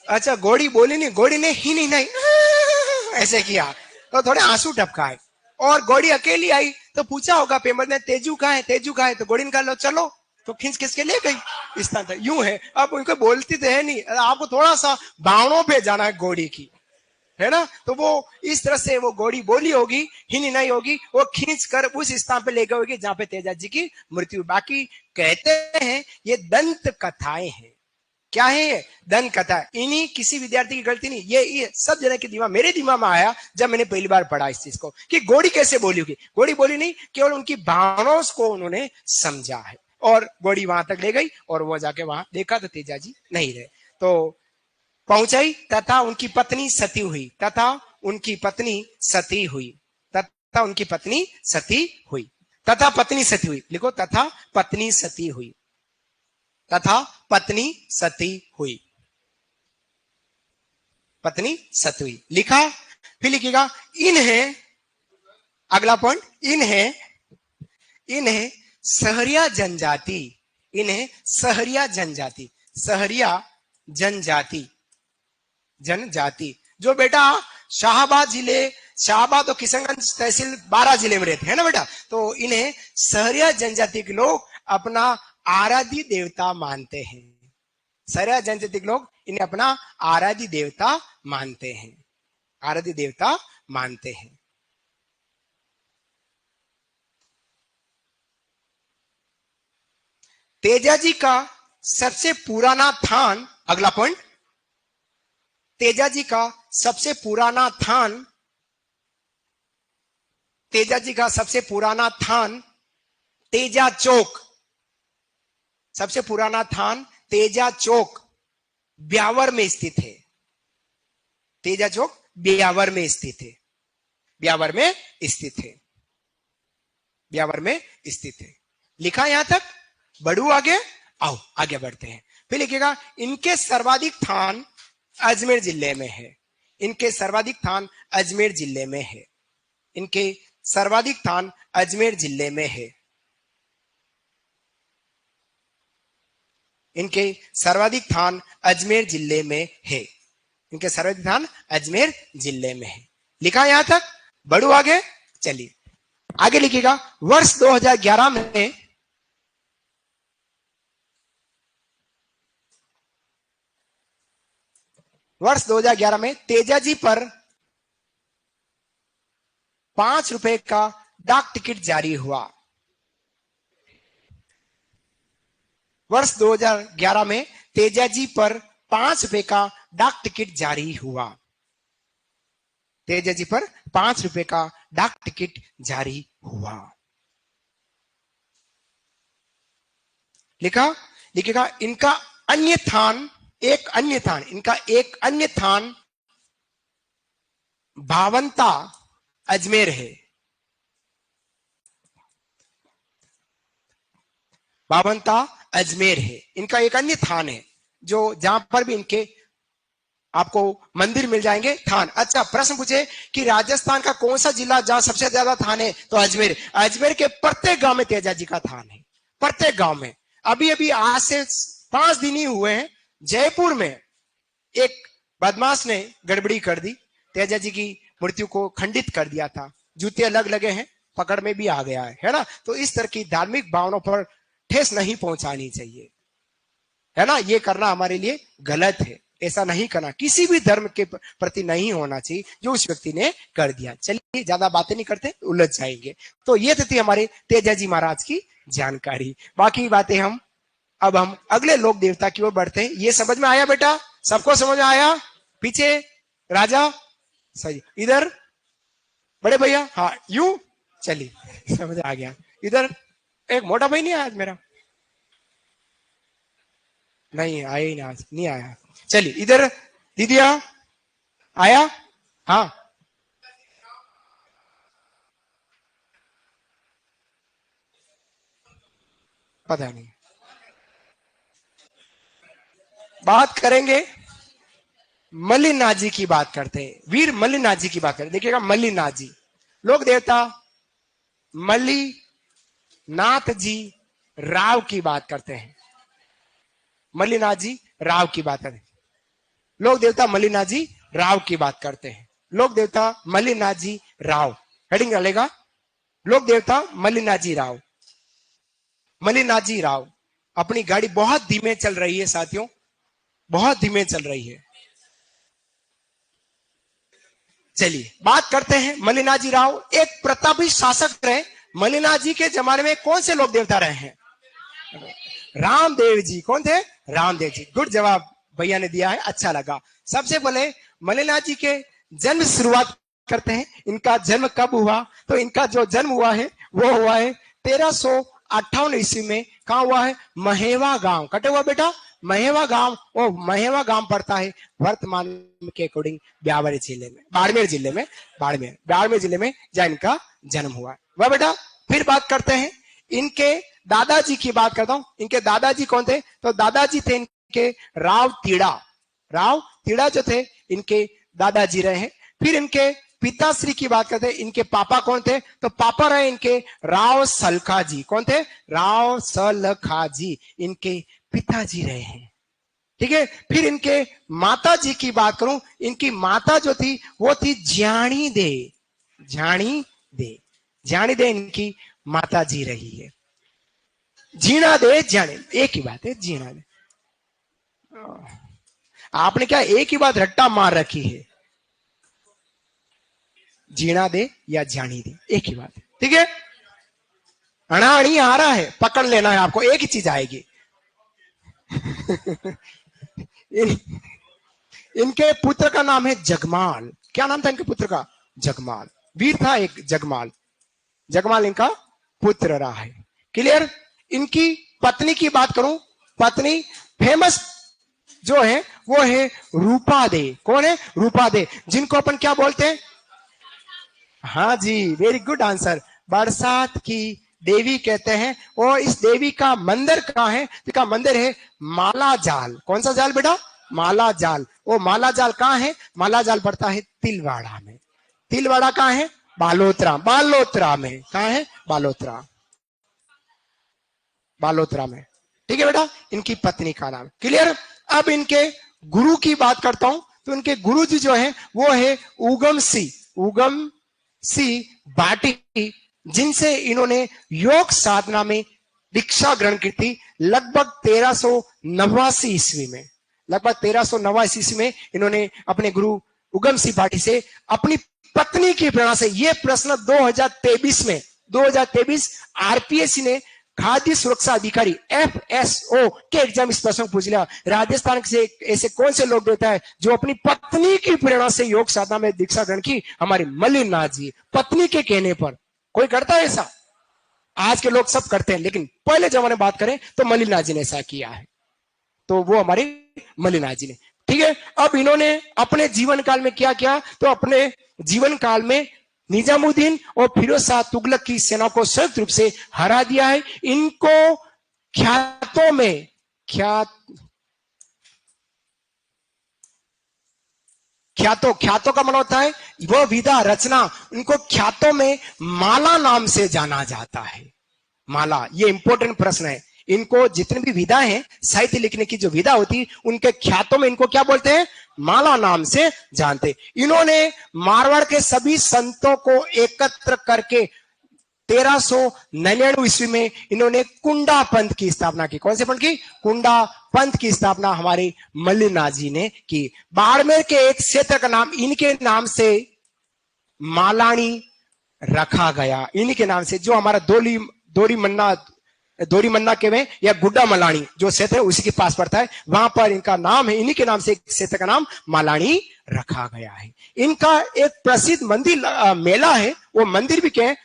अच्छा, घोड़ी बोली नहीं, घोड़ी ने ही नहीं ऐसे किया तो थोड़े आंसू टपकाए। और घोड़ी अकेली आई तो पूछा होगा पेमर ने, तेजू कहाँ है, तो घोड़ी निकाल लो, चलो, तो खींच के ले गई। इस तरह यूं है। अब उनको बोलती तो है नहीं, आपको थोड़ा सा भावनाओं पे जाना है घोड़ी की, है ना। तो वो इस तरह से वो घोड़ी बोली होगी, ही नहीं होगी, वो खींच कर उस स्थान पे ले गई होगी जहां पे तेजा जी की मृत्यु। बाकी कहते हैं ये दंत कथाएं हैं। क्या है ये? दंत कथा। इन्हीं किसी विद्यार्थी की गलती नहीं, ये सब जने के दिमाग, मेरे दिमाग में आया जब मैंने पहली बार पढ़ा इस चीज को कि घोड़ी कैसे बोली होगी। घोड़ी बोली नहीं, केवल उनकी भावनाओं को उन्होंने समझा है। और घोड़ी वहां तक ले गई और वो जाके वहां देखा तो तेजा जी नहीं रहे, तो पहुंचाई तथा उनकी पत्नी सती हुई। लिखो तथा पत्नी सती हुई। लिखा। फिर लिखिएगा इन्हें, अगला पॉइंट, इन्हें सहरिया जनजाति जो बेटा शाहबाद और किशनगंज तहसील 12 जिले में रहते हैं ना बेटा, तो इन्हें सहरिया जनजाति के लोग अपना आराध्य देवता मानते हैं। सहरिया जनजाति के लोग इन्हें अपना आराध्य देवता मानते हैं। तेजा जी का सबसे पुराना थान, अगला पॉइंट, तेजा जी का सबसे पुराना थान तेजा चौक, सबसे पुराना थान तेजा चौक ब्यावर में स्थित है। तेजा चौक ब्यावर में स्थित है। लिखा यहां तक, बढ़ू आगे, आओ आगे बढ़ते हैं। फिर लिखेगा इनके सर्वाधिक थान अजमेर जिले में है। इनके सर्वाधिक थान अजमेर जिले में है। इनके सर्वाधिक थान अजमेर जिले में है। इनके सर्वाधिक थान अजमेर जिले में है। इनके सर्वाधिक थान अजमेर जिले में है। लिखा यहां तक, बढ़ू आगे, चलिए आगे लिखिएगा। वर्ष 2011 में वर्ष 2011 में तेजा जी पर 5 रुपए का डाक टिकट जारी हुआ। वर्ष 2011 में तेजा जी पर 5 रुपए का डाक टिकट जारी हुआ। तेजा जी पर 5 रुपए का डाक टिकट जारी हुआ। लिखा। लिखेगा इनका अन्य थान एक अन्य थान, इनका एक अन्य थान भावंता अजमेर है। भावंता अजमेर है इनका एक अन्य थान है, जो जहां पर भी इनके आपको मंदिर मिल जाएंगे, थान। अच्छा, प्रश्न पूछे कि राजस्थान का कौन सा जिला जहां सबसे ज्यादा थान है, तो अजमेर। अजमेर के प्रत्येक गांव में तेजा जी का थान है, प्रत्येक गांव में। अभी अभी आज से 5 दिन ही हुए हैं, जयपुर में एक बदमाश ने गड़बड़ी कर दी, तेजा जी की मूर्ति को खंडित कर दिया था, जूते अलग लगे हैं, पकड़ में भी आ गया है ना। तो इस तरह की धार्मिक भावनाओं पर ठेस नहीं पहुंचानी चाहिए, है ना। ये करना हमारे लिए गलत है, ऐसा नहीं करना, किसी भी धर्म के प्रति नहीं होना चाहिए जो उस व्यक्ति ने कर दिया। चलिए ज्यादा बातें नहीं करते, उलझ जाएंगे। तो ये थी हमारे तेजा जी महाराज की जानकारी। बाकी बातें हम अगले लोक देवता की ओर बढ़ते हैं। ये समझ में आया बेटा? सबको समझ में आया? पीछे राजा सही, इधर बड़े भैया, हाँ यू, चलिए समझ आ गया। इधर एक मोटा भाई नहीं आया आज मेरा, नहीं आया ही नहीं, आज नहीं आया। चलिए इधर दीदिया आया, हाँ पता नहीं, बात करेंगे मल्लिनाथ जी की बात करते हैं, वीर मल्लिनाथ जी की बात करते हैं। देखिएगा मल्लिनाथ जी लोक देवता मल्लिनाथ जी राव की बात करते हैं। मल्लिनाथ जी राव की बात करते हैं, लोक देवता मल्लिनाथ जी राव की बात करते हैं। लोक देवता मल्लिनाथ जी राव, हेडिंग डालेगा लोक देवता मल्लिनाथ जी राव। मल्लिनाथ जी राव, अपनी गाड़ी बहुत धीमे चल रही है साथियों, बहुत धीमे चल रही है। चलिए बात करते हैं मल्लिनाथ जी राव, एक प्रतापी शासक रहे। मल्लिनाथ जी के जमाने में कौन से लोक देवता रहे हैं? रामदेव जी। कौन थे? रामदेव जी। गुड जवाब भैया ने दिया है, अच्छा लगा। सबसे पहले मल्लिनाथ जी के जन्म शुरुआत करते हैं। इनका जन्म कब हुआ? तो इनका जो जन्म हुआ है वो हुआ है 1358 ईस्वी में। कहा हुआ है? महेवा गांव। कटे हुआ बेटा महेवा गांव, वो महेवा गांव पड़ता है वर्तमान के अकॉर्डिंग ब्यावर जिले में, बाड़मेर जिले में, बाड़मेर जिले में जहाँ इनका जन्म हुआ। वह बेटा फिर बात करते हैं इनके दादाजी की बात करता हूं। इनके दादाजी कौन थे? तो दादाजी थे इनके राव तीड़ा जो थे इनके दादाजी रहे हैं। फिर इनके पिताश्री की बात करते हैं, इनके पापा कौन थे? तो पापा रहे इनके राव सलखा जी। कौन थे? राव सलखा जी इनके पिताजी रहे हैं, ठीक है। फिर इनके माता जी की बात करूं, इनकी माता जो थी वो थी ज्ञानी दे इनकी माता जी रही है। जीना दे जाने, एक ही बात है, जीना दे। आपने क्या एक ही बात रट्टा मार रखी है, जीना दे या जानी दे, एक ही बात है, ठीक है। अणाणी आ रहा है, पकड़ लेना है आपको, एक ही चीज आएगी। इनके पुत्र का नाम है जगमाल। क्या नाम था इनके पुत्र का? जगमाल। वीर था एक जगमाल इनका पुत्र रहा है। क्लियर। इनकी पत्नी की बात करूं, पत्नी फेमस जो है वो है रूपा दे। कौन है? रूपा दे, जिनको अपन क्या बोलते हैं? हाँ जी, वेरी गुड आंसर, बरसात की देवी कहते हैं। और इस देवी का मंदिर कहाँ है? इसका मंदिर है माला जाल। कौन सा जाल बेटा? माला जाल। वो माला जाल कहाँ है? माला जाल पड़ता है तिलवाड़ा में। तिलवाड़ा कहाँ है? बालोतरा में। कहाँ है? बालोतरा में, ठीक है बेटा। इनकी पत्नी का नाम। क्लियर। अब इनके गुरु की बात करता हूं, तो इनके गुरु जी जो है वो है उगम सी बाटी, जिनसे इन्होंने योग साधना में दीक्षा ग्रहण की थी लगभग 1389 ईस्वी में। लगभग 1389 ईस्वी में इन्होंने अपने गुरु उगम सिंह बाटी से अपनी पत्नी की प्रेरणा से, ये प्रश्न 2023 आरपीएससी ने खाद्य सुरक्षा अधिकारी FSO के एग्जाम इस प्रश्न पूछ लिया, राजस्थान से ऐसे कौन से लोग देता है जो अपनी पत्नी की प्रेरणा से योग साधना में दीक्षा ग्रहण की? हमारे मल्लिनाथ जी। पत्नी के कहने पर कोई करता है ऐसा? आज के लोग सब करते हैं, लेकिन पहले जमाने बात करें तो मल्लिनाथ जी ने ऐसा किया है। तो वो हमारे मल्लिनाथ जी ने। ठीक है, अब इन्होंने अपने जीवन काल में क्या किया, तो अपने जीवन काल में निजामुद्दीन और फिरोज शाह तुगलक की सेना को संयुक्त रूप से हरा दिया है। इनको ख्यातों में ख्यातों का मतलब होता है वह विधा रचना, उनको ख्यातों में माला नाम से जाना जाता है। माला, ये इंपॉर्टेंट प्रश्न है। इनको जितने भी विधा हैं, साहित्य लिखने की जो विधा होती है, उनके ख्यातों में इनको क्या बोलते हैं, माला नाम से जानते। इन्होंने मारवाड़ के सभी संतों को एकत्र करके 1399 ईस्वी में इन्होंने कुंडा पंथ की स्थापना की। कौन से पंथ की? कुंडा पंथ की स्थापना हमारे मल्लिनाथ जी ने की। बाड़मेर के एक क्षेत्र का नाम इनके नाम से मालानी रखा गया, इन्हीं के नाम से। जो हमारा दोरी मन्ना के में या गुड्डा मलानी जो क्षेत्र है उसी के पास पड़ता है, वहां पर इनका नाम है, इन्हीं के नाम से एक क्षेत्र का नाम मालानी रखा गया है। इनका एक प्रसिद्ध मंदिर मेला है, वो मंदिर भी क्या है,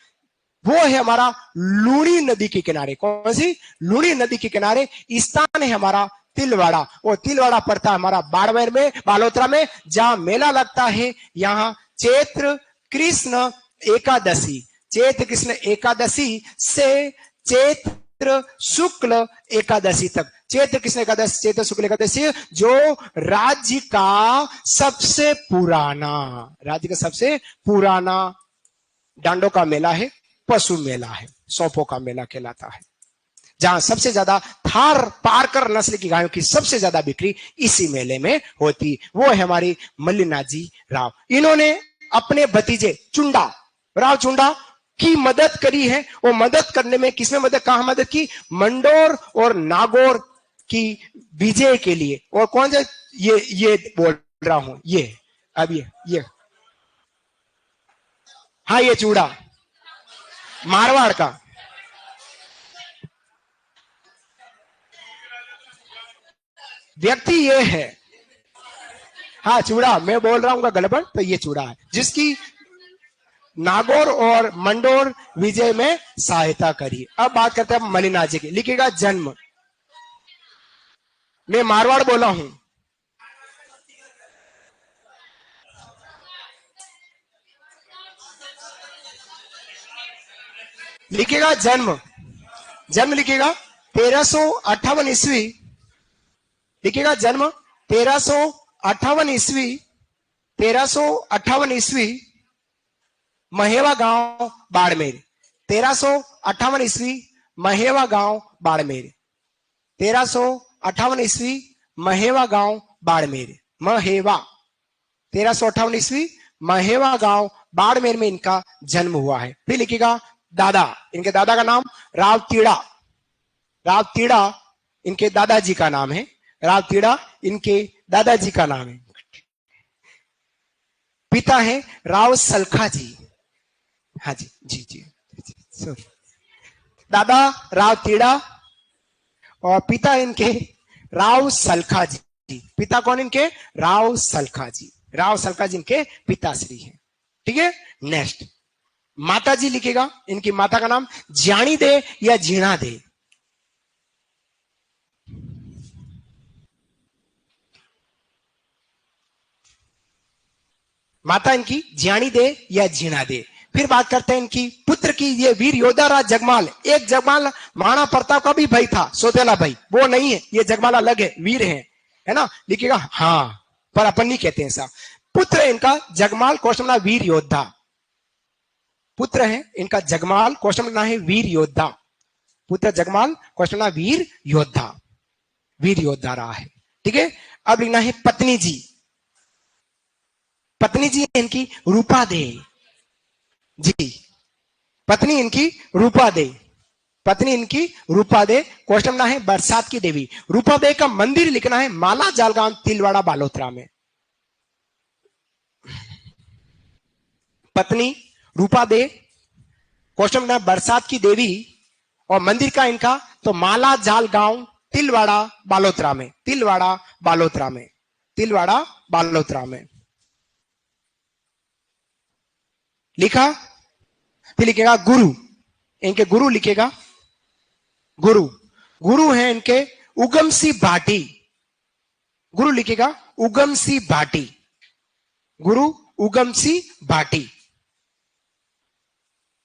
वो है हमारा लूणी नदी के किनारे। कौन सी? लूणी नदी के किनारे स्थान है हमारा तिलवाड़ा। वो तिलवाड़ा पड़ता है हमारा बाड़मेर में, बालोतरा में, जहां मेला लगता है। यहाँ चैत्र कृष्ण एकादशी से चैत्र शुक्ल एकादशी तक, चैत्र कृष्ण एकादशी, चैत्र शुक्ल एकादशी, जो राज्य का सबसे पुराना डांडों का मेला है, पशु मेला है, सौंपों का मेला कहलाता है, जहां सबसे ज्यादा थार पारकर नस्ल की गायों की सबसे ज्यादा बिक्री इसी मेले में होती। वो है हमारी मल्लिनाथ जी राव। इन्होंने अपने भतीजे राव चुंडा की मदद करी है। वो मदद करने में किसने कहां मदद की? मंडोर और नागौर की विजय के लिए। और कौन सा? ये बोल रहा हूं, ये हाँ, ये चूड़ा मारवाड़ का। व्यक्ति ये है, हाँ चूड़ा मैं बोल रहा हूँ गड़बड़, तो ये चूड़ा है जिसकी नागौर और मंडोर विजय में सहायता करी। अब बात करते हैं मल्लिनाथ जी की। लिखिएगा जन्म, मैं मारवाड़ बोला हूं। लिखिएगा जन्म लिखिएगा 1358 ईस्वी। लिखिएगा जन्म 1358 ईस्वी, महेवा गांव बाड़मेर। 1358 ईस्वी, महेवा गांव बाड़मेर। 1358 ईस्वी, महेवा गांव बाड़मेर। 1358 ईस्वी, महेवा गांव बाड़मेर में इनका जन्म हुआ है। फिर लिखिएगा दादा, इनके दादा का नाम राव तीड़ा इनके दादाजी का नाम है। राव तीड़ा इनके दादाजी का नाम है। पिता है राव सलखा जी। हाँ जी सॉरी, दादा राव तीड़ा और पिता इनके राव सलखा जी। पिता कौन इनके? राव सलखा जी इनके पिताश्री हैं। ठीक है, नेक्स्ट माता जी लिखेगा। इनकी माता का नाम ज्याणी दे या जीणा दे। माता इनकी ज्याणी दे या जीणा दे। फिर बात करते हैं इनकी पुत्र की। ये वीर योद्धा राज जगमाल, एक जगमाल महाराणा प्रताप का भी भाई था, सौतेला भाई, वो नहीं है, ये जगमाल अलग है, वीर है ना। लिखिएगा हाँ, पर अपन नहीं कहते ऐसा। पुत्र इनका जगमाल कोशमना वीर योद्धा। पुत्र है इनका जगमाल कोशमना है वीर योद्धा। पुत्र जगमाल कोशमना वीर योद्धा रहा है। ठीक है, अब लिखना है पत्नी जी। पत्नी जी इनकी रूपा दे जी। पत्नी इनकी रूपा दे क्वेश्चन ना है बरसात की देवी। रूपा दे का मंदिर लिखना है माला जालगांव तिलवाड़ा बालोतरा में। पत्नी रूपा दे क्वेश्चन ना बरसात की देवी और मंदिर का इनका तो माला जालगांव तिलवाड़ा बालोतरा में लिखा। फिर लिखेगा गुरु, इनके गुरु लिखेगा गुरु है इनके उगम सिंह भाटी। गुरु लिखेगा उगम सी भाटी, गुरु उगम सी भाटी,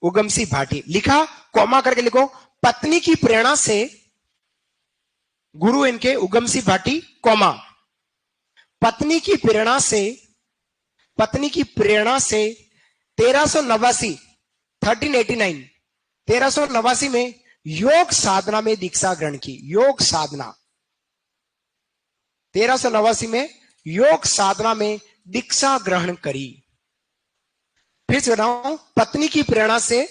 उगम सी भाटी लिखा, कॉमा करके लिखो, पत्नी की प्रेरणा से गुरु इनके उगम सी भाटी, कॉमा, पत्नी की प्रेरणा से, पत्नी की प्रेरणा से 1389 1389 1389 में योग साधना में दीक्षा ग्रहण की, योग साधना 1389 में योग साधना में दीक्षा ग्रहण करी। फिर से बताऊं, पत्नी की प्रेरणा से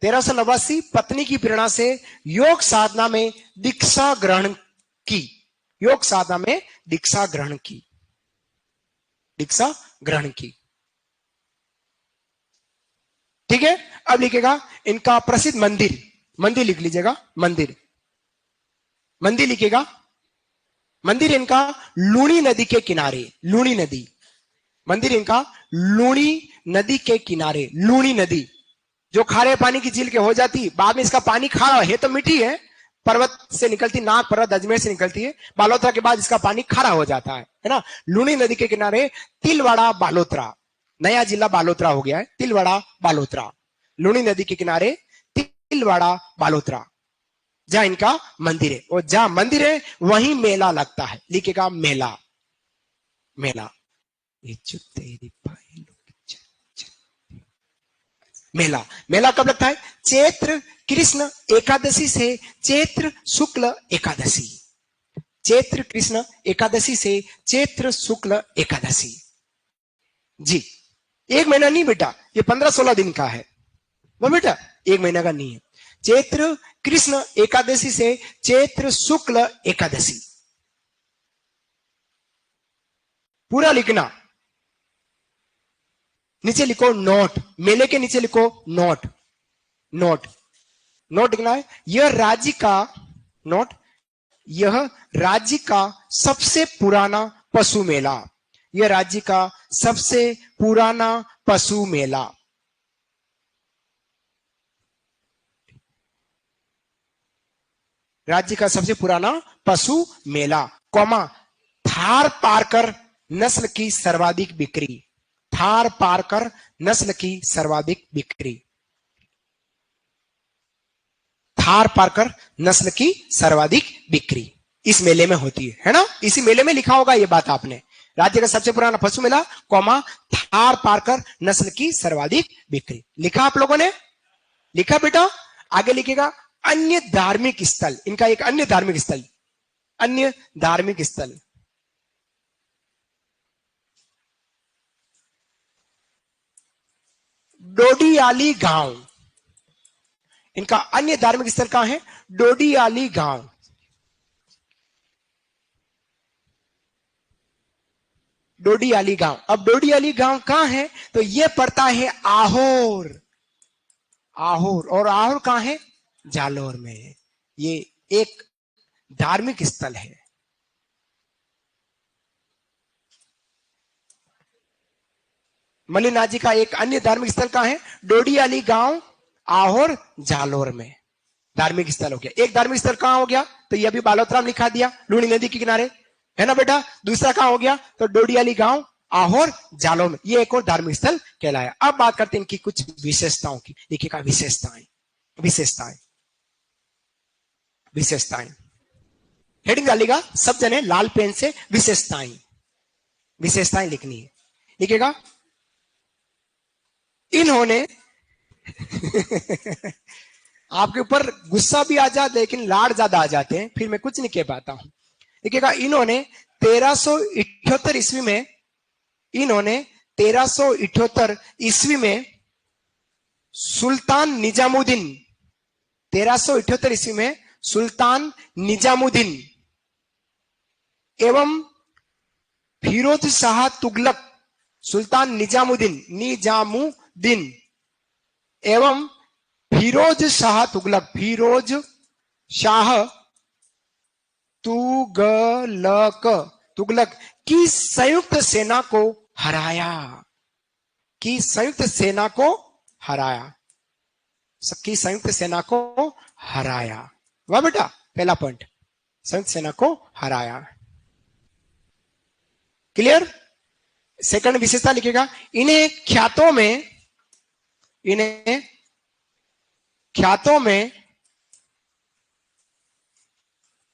1389 पत्नी की प्रेरणा से योग साधना में दीक्षा ग्रहण की, योग साधना में दीक्षा ग्रहण की, दीक्षा ग्रहण की। ठीक है, अब लिखेगा इनका प्रसिद्ध मंदिर, मंदिर लिख लीजिएगा, मंदिर, मंदिर लिखेगा, मंदिर इनका लूणी नदी के किनारे, लूणी नदी, मंदिर इनका लूणी नदी के किनारे, लूणी नदी जो खारे पानी की झील के हो जाती, बाद में इसका पानी खारा है तो मीठी है, पर्वत से निकलती, नाग पर्वत अजमेर से निकलती है, बालोतरा के बाद इसका पानी खारा हो जाता है ना। लूणी नदी के किनारे तिलवाड़ा बालोतरा, नया जिला बालोतरा हो गया है, तिलवाड़ा बालोतरा, लूणी नदी के किनारे तिलवाड़ा बालोतरा, जहां इनका मंदिर है, और जहां मंदिर है वहीं मेला लगता है, लिखेगा मेला, मेला, मेला, मेला कब लगता है? चैत्र कृष्ण एकादशी से चैत्र शुक्ल एकादशी, चैत्र कृष्ण एकादशी से चैत्र शुक्ल एकादशी। जी, एक महीना नहीं बेटा, ये 15-16 दिन का है वो बेटा, एक महीना का नहीं है। चैत्र कृष्ण एकादशी से चैत्र शुक्ल एकादशी, पूरा लिखना, नीचे लिखो नोट, मेले के नीचे लिखो नोट, नोट, नोट लिखना है। यह राज्य का नोट, यह राज्य का सबसे पुराना पशु मेला, यह राज्य का सबसे पुराना पशु मेला, राज्य का सबसे पुराना पशु मेला, कॉमा, थार पारकर नस्ल की सर्वाधिक बिक्री, थार पारकर नस्ल की सर्वाधिक बिक्री, थार पारकर नस्ल की सर्वाधिक बिक्री इस मेले में होती है ना। इसी मेले में लिखा होगा ये बात आपने, राज्य का सबसे पुराना पशु मेला, कॉमा, थार पारकर नस्ल की सर्वाधिक बिक्री। लिखा आप लोगों ने? लिखा बेटा? आगे लिखेगा अन्य धार्मिक स्थल, इनका एक अन्य धार्मिक स्थल, अन्य धार्मिक स्थल, डोडियाली गांव, इनका अन्य धार्मिक स्थल कहां है? डोडियाली गांव, डोडियाली गांव। अब डोडियाली गांव कहां है? तो ये पड़ता है आहोर, आहोर, और आहोर कहां है? जालोर में। ये एक धार्मिक स्थल है। मल्लिनाथ जी का एक अन्य धार्मिक स्थल कहां है? डोडियाली गांव, आहोर, जालोर में धार्मिक स्थल हो गया। एक धार्मिक स्थल कहां हो गया? तो ये अभी बालोतरा में लिखा दिया, लूणी नदी के किनारे, है ना बेटा। दूसरा कहां हो गया? तो डोडियाली गांव, आहोर, जालोर में, ये एक और धार्मिक स्थल कहलाया। अब बात करते हैं इनकी कुछ विशेषताओं की। लिखिएगा विशेषताएं, विशेषताएं, विशेषताएं, हेडिंग डालिएगा सब जने लाल पेन से, विशेषताएं, विशेषताएं लिखनी है। लिखिएगा इन्होंने आपके ऊपर गुस्सा भी आ जाता है लेकिन लाड़ ज्यादा आ जाते हैं, फिर मैं कुछ नहीं कह पाता हूं। देखिएगा इन्होंने 1378 ईस्वी में, इन्होंने 1378 ईस्वी में सुल्तान निजामुद्दीन, 1378 ईस्वी में सुल्तान निजामुद्दीन एवं फिरोज शाह तुगलक, सुल्तान निजामुद्दीन, निजामुद्दीन एवं फिरोज शाह तुगलक, फिरोज शाह तुगलक, तुगलक की संयुक्त सेना को हराया, की संयुक्त सेना को हराया, की संयुक्त सेना को हराया। वाह बेटा, पहला पॉइंट, संयुक्त सेना को हराया। क्लियर। सेकंड विशेषता लिखेगा, इन्हें ख्यातों में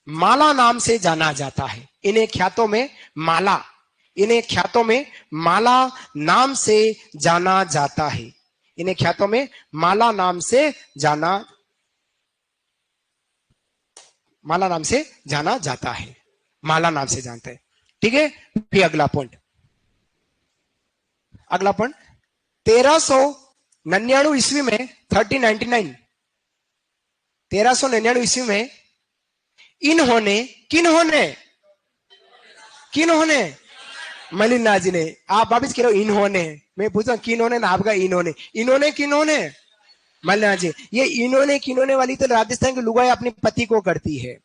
माला नाम से जाना जाता है। इन्हें ख्यातों में माला नाम से जाना जाता है। इन्हें ख्यातों में माला नाम से जाना जाता है। माला नाम से जानते हैं। ठीक है। फिर अगला पॉइंट 1399 ईस्वी में 1399 1399 ईस्वी में किन्होंने मलिनाथ जी ने। आप वापिस कह रहे हो इन्होंने, मैं पूछता हूं किन्होंने ना, आपका किन्होंने मलिनाथ जी। ये किन्होंने वाली तो राजस्थान की लुगाई अपने पति को करती है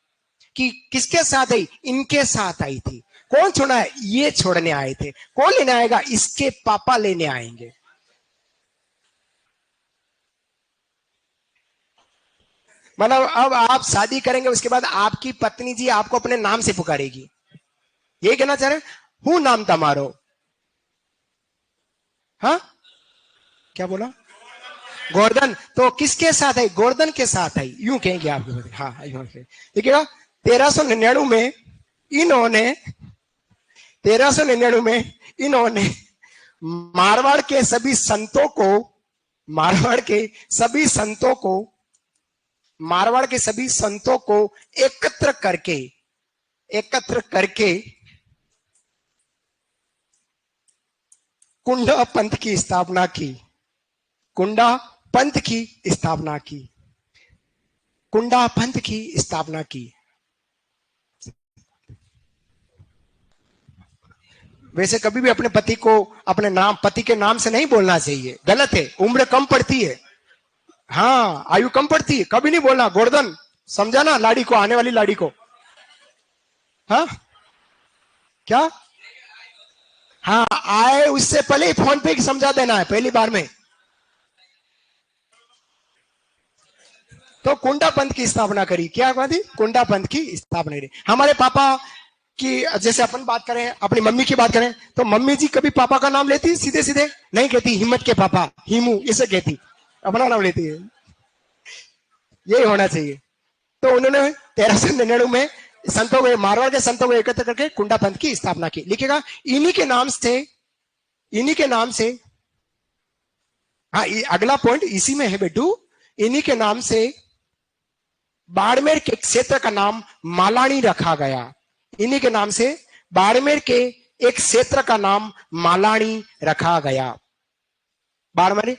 कि किसके साथ आई, इनके साथ आई थी। कौन छोड़ा है, ये छोड़ने आए थे। कौन लेने आएगा, इसके पापा लेने आएंगे। मतलब अब आप शादी करेंगे, उसके बाद आपकी पत्नी जी आपको अपने नाम से पुकारेगी। ये कहना चाह रहे, हूं नाम तमारो। हाँ, क्या बोला, गोवर्धन। तो किसके साथ आई, गोवर्धन के साथ आई, यूं कहेंगे आप। हाँ, यूं ठीक है। 1399 में इन्होंने 1399 में इन्होंने मारवाड़ के सभी संतों को एकत्र करके कुंडा पंथ की स्थापना की। कुंडा पंथ की स्थापना की। वैसे कभी भी अपने पति को पति के नाम से नहीं बोलना चाहिए, गलत है। उम्र कम पड़ती है, हाँ, आयु कम पड़ती है, कभी नहीं बोलना गोवर्धन। समझा ना लाड़ी को, आने वाली लाड़ी को। हाँ, क्या, हाँ, आए उससे पहले ही फोन पे समझा देना है पहली बार में। तो कुंडा पंथ की स्थापना करी। क्या बात है, कुंडा पंथ की स्थापना करी। हमारे पापा की, जैसे अपन बात करें, अपनी मम्मी की बात करें, तो मम्मी जी कभी पापा का नाम लेती सीधे सीधे नहीं कहती, हिम्मत के पापा, हिमू, इसे कहती, अपना नाम लेती है। यही होना चाहिए। तो उन्होंने 1399 में मारवाड़ के संतों को एकत्र करके कुंडा पंथ की स्थापना की। लिखेगा, इन्हीं के नाम से। हाँ, अगला पॉइंट इसी में है बेटू। इन्हीं के नाम से बाड़मेर के क्षेत्र का नाम मालानी रखा गया। इन्हीं के नाम से बाड़मेर के एक क्षेत्र का नाम मालानी रखा गया। बाड़मेर,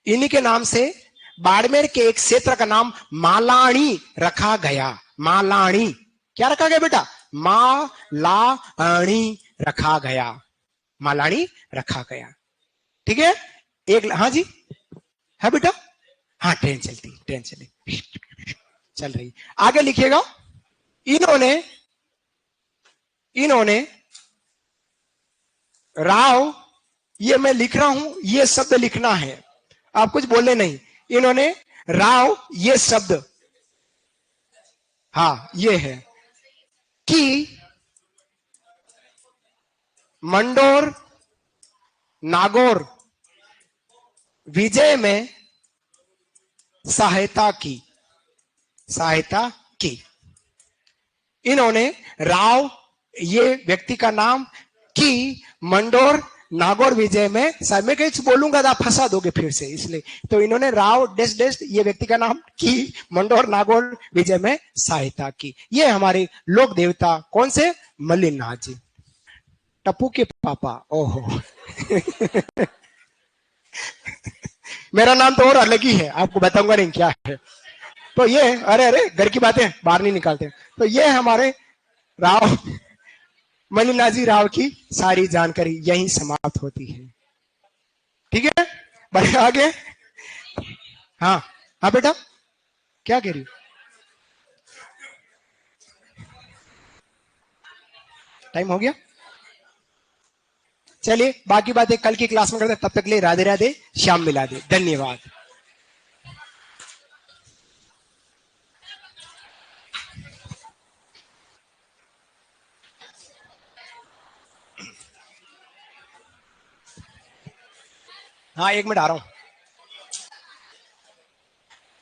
इन्हीं के नाम से बाड़मेर के एक क्षेत्र का नाम मालानी रखा गया। मालानी, क्या रखा गया बेटा, मालानी रखा गया। मालानी रखा गया। ठीक है। एक, हाँ जी, है बेटा, हाँ, ट्रेन चली चल रही। आगे लिखिएगा, इन्होंने राव, ये मैं लिख रहा हूं, ये शब्द लिखना है, आप कुछ बोले नहीं। इन्होंने राव, ये शब्द, हाँ, ये है कि मंडोर नागौर विजय में सहायता की। इन्होंने राव, ये व्यक्ति का नाम, की मंडोर नागौर विजय में, मैं कहीं बोलूंगा तो आप फंसा दोगे फिर से, इसलिए। तो इन्होंने राव डैश डैश, ये व्यक्ति का नाम, की मंडोर नागौर विजय में सहायता की। ये हमारे लोक देवता कौन से, मल्लिनाथ जी, टप्पू के पापा। ओहो मेरा नाम तो और अलग ही है, आपको बताऊंगा नहीं क्या है। तो ये, अरे घर की बातें बाहर नहीं निकालते। तो ये हमारे राव मल्लिनाथ राव की सारी जानकारी यहीं समाप्त होती है। ठीक है, बढ़े आगे। हाँ, हाँ बेटा, क्या कह रही हो, टाइम हो गया। चलिए, बाकी बातें कल की क्लास में करते, तब तक ले राधे राधे, श्याम मिला दे, धन्यवाद। हाँ 1 मिनट आ रहा हूं।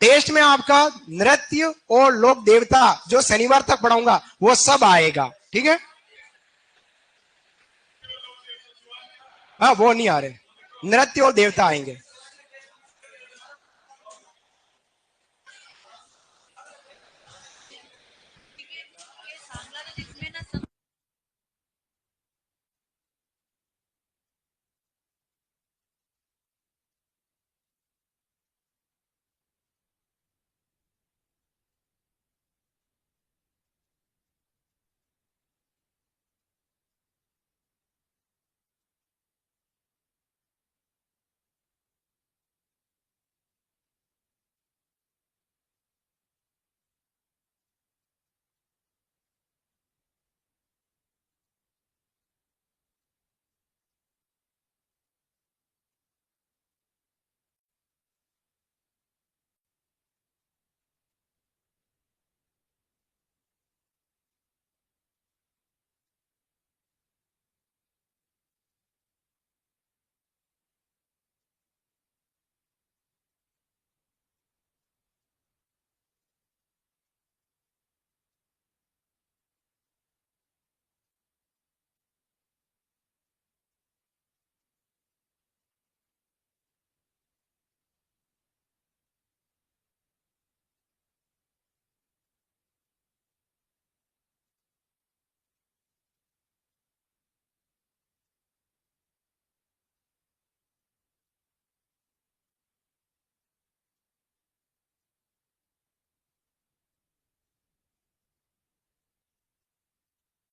टेस्ट में आपका नृत्य और लोक देवता जो शनिवार तक पढ़ाऊंगा वो सब आएगा, ठीक है। हाँ वो नहीं आ रहे, नृत्य और देवता आएंगे।